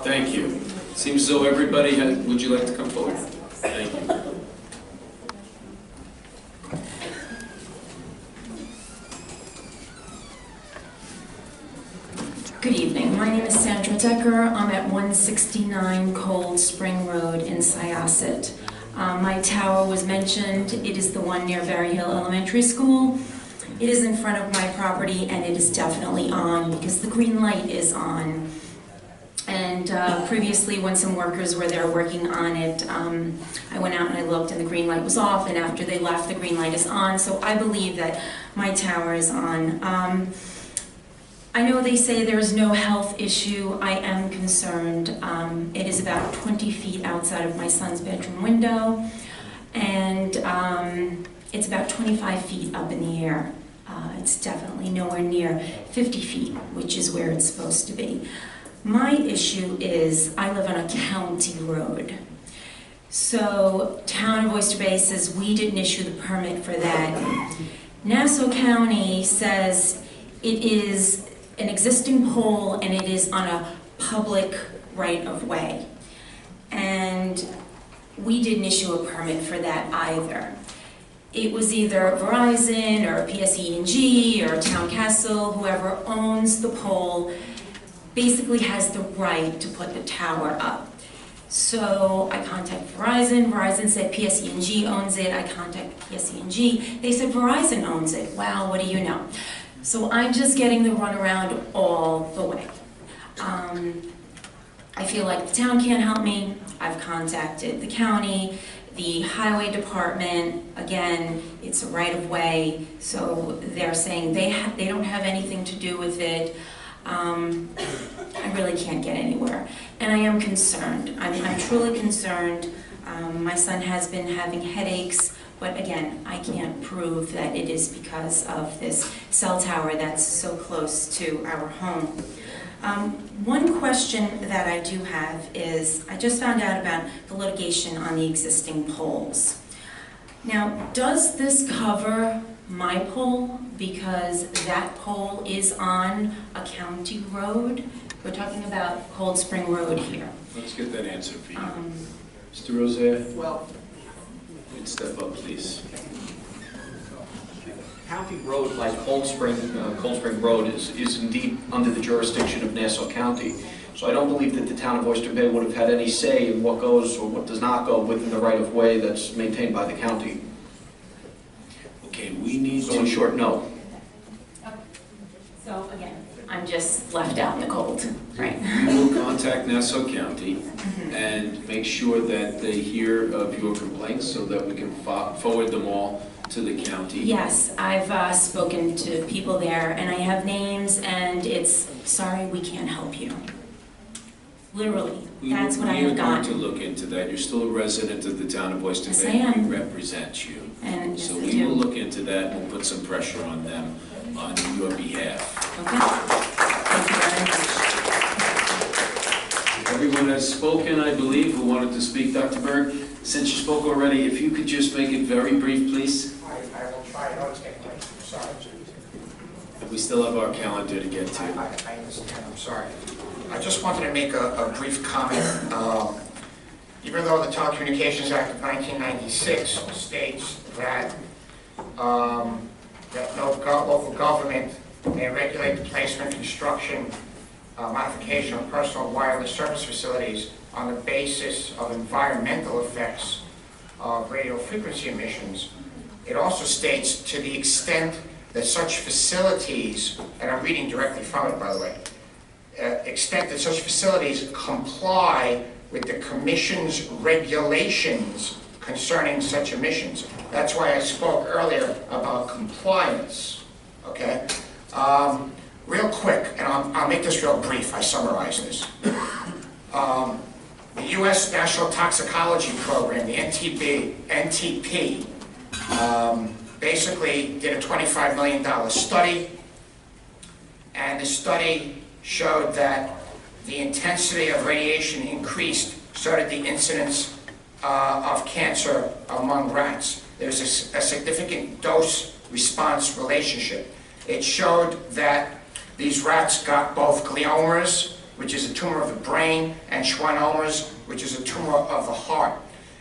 Thank you. Seems as though everybody has, would you like to come forward? Thank you. Good evening. My name is Sandra Decker. I'm at 169 Cold Spring Road in Syosset. My tower was mentioned. It is the one near Berry Hill Elementary School. It is in front of my property and it is definitely on because the green light is on. And previously when some workers were there working on it, I went out and I looked and the green light was off, and after they left the green light is on, so I believe that my tower is on. I know they say there is no health issue. I am concerned. It is about 20 feet outside of my son's bedroom window, and it's about 25 feet up in the air. It's definitely nowhere near 50 feet, which is where it's supposed to be. My issue is I live on a county road. So Town of Oyster Bay says we didn't issue the permit for that. Nassau County says it is an existing pole and it is on a public right-of-way. And we didn't issue a permit for that either. It was either Verizon or PSE&G or Town Castle, whoever owns the pole, basically has the right to put the tower up. So I contacted Verizon. Verizon said PSE&G owns it. I contacted PSE&G. They said Verizon owns it. Wow, what do you know? So I'm just getting the runaround all the way. I feel like the town can't help me. I've contacted the county, the highway department. Again, it's a right-of-way, so they're saying they don't have anything to do with it. I really can't get anywhere, and I am concerned. I'm truly concerned. My son has been having headaches, but again, I can't prove that it is because of this cell tower that's so close to our home. One question that I do have is, I just found out about the litigation on the existing poles. Now, does this cover my pole, because that pole is on a county road? We're talking about Cold Spring Road here. Let's get that answer for you. Mr. Rozier? Well, You'd step up, please. County road like Cold Spring Road is indeed under the jurisdiction of Nassau County. So I don't believe that the town of Oyster Bay would have had any say in what goes or what does not go within the right-of-way that's maintained by the county. Okay, we need So in short, no. So again, I'm just left out in the cold, right? We will contact Nassau County and make sure that they hear of your complaints so that we can forward them all to the county. Yes, I've spoken to people there, and I have names, and it's, sorry, we can't help you. Literally, that's what I have We are going to gotten. look into that. You're still a resident of the town of Oyster Yes, Bay. I am. We represent you. And yes, So I we do. will look into that and we'll put some pressure on them on your behalf. Okay. Thank you very much. Everyone has spoken, I believe, who wanted to speak. Dr. Berg, since you spoke already, if you could just make it very brief, please. I will try. I know it's getting late. I'm sorry. We still have our calendar to get to. I understand. I'm sorry. I just wanted to make a brief comment. Even though the Telecommunications Act of 1996 states that no local government may regulate the placement, construction, modification of personal wireless service facilities on the basis of environmental effects of radio frequency emissions, it also states to the extent that such facilities, and I'm reading directly from it, by the way, extent that such facilities comply with the Commission's regulations concerning such emissions. That's why I spoke earlier about compliance, okay? Real quick, and I'll make this real brief, I summarize this. The U.S. National Toxicology Program, the NTP, basically did a $25 million study, and the study showed that the intensity of radiation increased, so did the incidence of cancer among rats. There's a significant dose-response relationship. It showed that these rats got both gliomas, which is a tumor of the brain, and schwannomas, which is a tumor of the heart.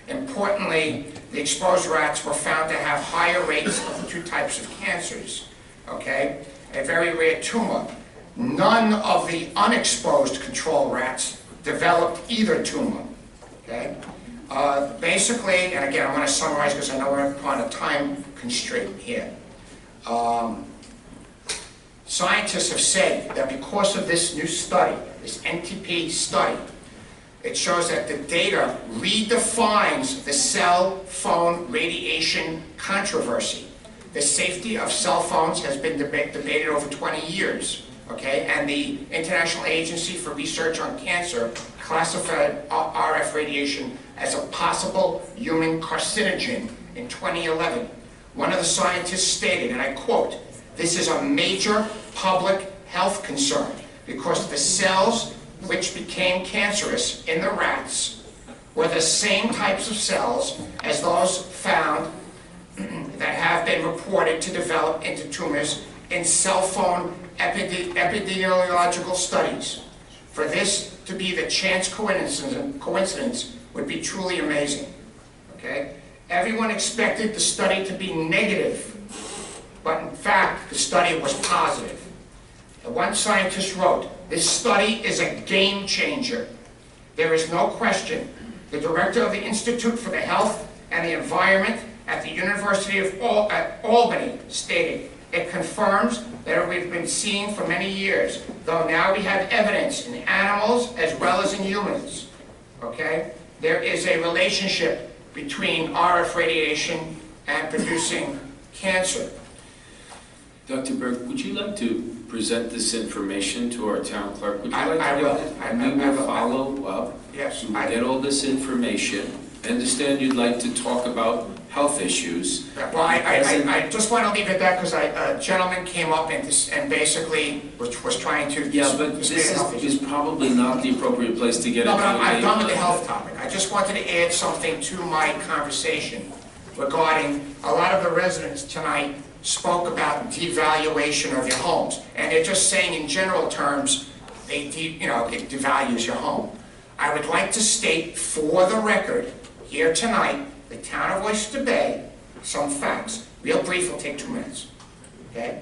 Importantly, the exposed rats were found to have higher rates of the two types of cancers, okay? A very rare tumor. None of the unexposed control rats developed either tumor, okay? Basically, and again, I'm going to summarize because I know we're on a time constraint here. Scientists have said that because of this new study, this NTP study, it shows that the data redefines the cell phone radiation controversy. The safety of cell phones has been debated over 20 years, okay? And the International Agency for Research on Cancer classified RF radiation as a possible human carcinogen in 2011. One of the scientists stated, and I quote, "This is a major public health concern because the cells which became cancerous in the rats were the same types of cells as those found that have been reported to develop into tumors in cell phone epidemiological studies. For this to be the chance coincidence would be truly amazing." Okay? Everyone expected the study to be negative, but in fact, the study was positive. And one scientist wrote, "This study is a game changer. There is no question." The director of the Institute for the Health and the Environment at the University of Albany stated, "It confirms that we've been seeing for many years, though now we have evidence in animals as well as in humans." Okay? There is a relationship between RF radiation and producing cancer. Dr. Berg, would you like to present this information to our town clerk? Would you like to do it? I will follow up. Yes. To get all this information. I understand you'd like to talk about health issues. Well, I just want to leave it at that because a gentleman came up and basically was trying to... Yeah, but this is probably not the appropriate place to get into. No, but I'm done with the health topic. I just wanted to add something to my conversation regarding a lot of the residents tonight spoke about devaluation of your homes. And they're just saying in general terms, it devalues your home. I would like to state for the record here tonight, the town of Oyster Bay, some facts. Real brief, will take 2 minutes. Okay?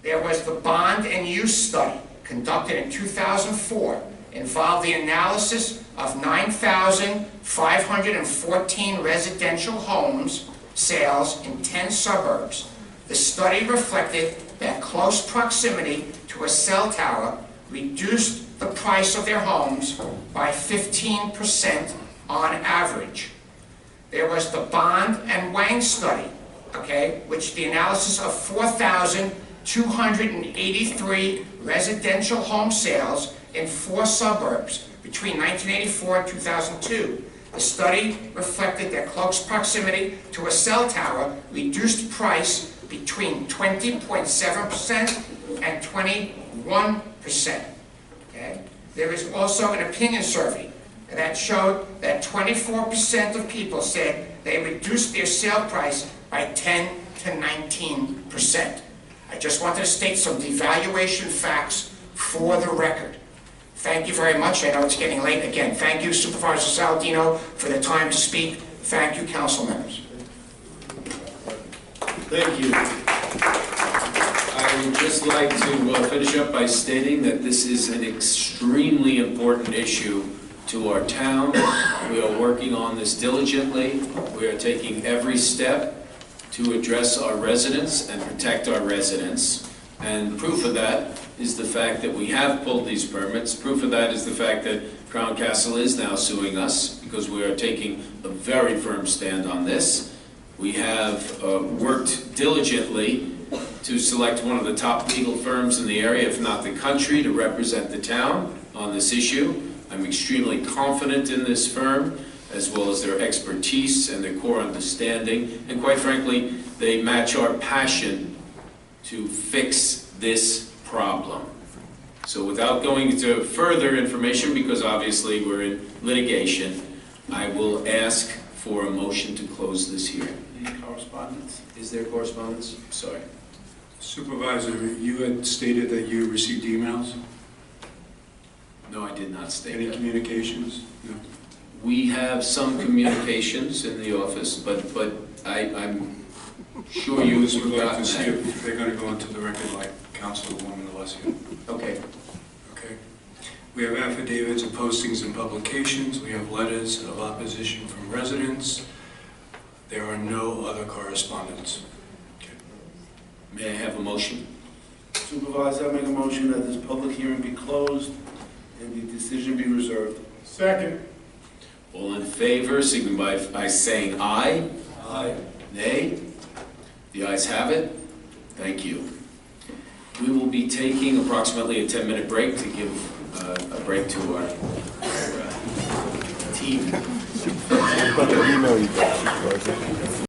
There was the bond and use study conducted in 2004, involved the analysis of 9,514 residential homes sales in 10 suburbs. The study reflected that close proximity to a cell tower reduced the price of their homes by 15% on average. There was the Bond and Wang study, okay, which the analysis of 4,283 residential home sales in 4 suburbs between 1984 and 2002. The study reflected that close proximity to a cell tower reduced price between 20.7% and 21%. Okay? There is also an opinion survey that showed that 24% of people said they reduced their sale price by 10 to 19%. I just wanted to state some devaluation facts for the record. Thank you very much. I know it's getting late. Again, thank you, Supervisor Saladino, for the time to speak. Thank you, council members. Thank you. I would just like to finish up by stating that this is an extremely important issue to our town. We are working on this diligently. We are taking every step to address our residents and protect our residents. And proof of that is the fact that we have pulled these permits. Proof of that is the fact that Crown Castle is now suing us because we are taking a very firm stand on this. We have worked diligently to select one of the top legal firms in the area, if not the country, to represent the town on this issue. I'm extremely confident in this firm, as well as their expertise and their core understanding. And quite frankly, they match our passion to fix this problem. So without going into further information, because obviously we're in litigation, I will ask for a motion to close this hearing. Any correspondence? Is there correspondence? Sorry. Supervisor, you had stated that you received emails? No, I did not state Any that. communications? No. We have some communications in the office, but I'm sure you would like gotten to see that. if they're going to go into the record like Councilwoman Alessio. Okay. Okay. We have affidavits of postings and publications. We have letters of opposition from residents. There are no other correspondence. May I have a motion? Supervisor, I make a motion that this public hearing be closed and the decision be reserved. Second. All in favor, signify by saying aye. Aye. Nay? The ayes have it. Thank you. We will be taking approximately a 10-minute break to give a break to our team. I'm going to email you guys, Supervisor.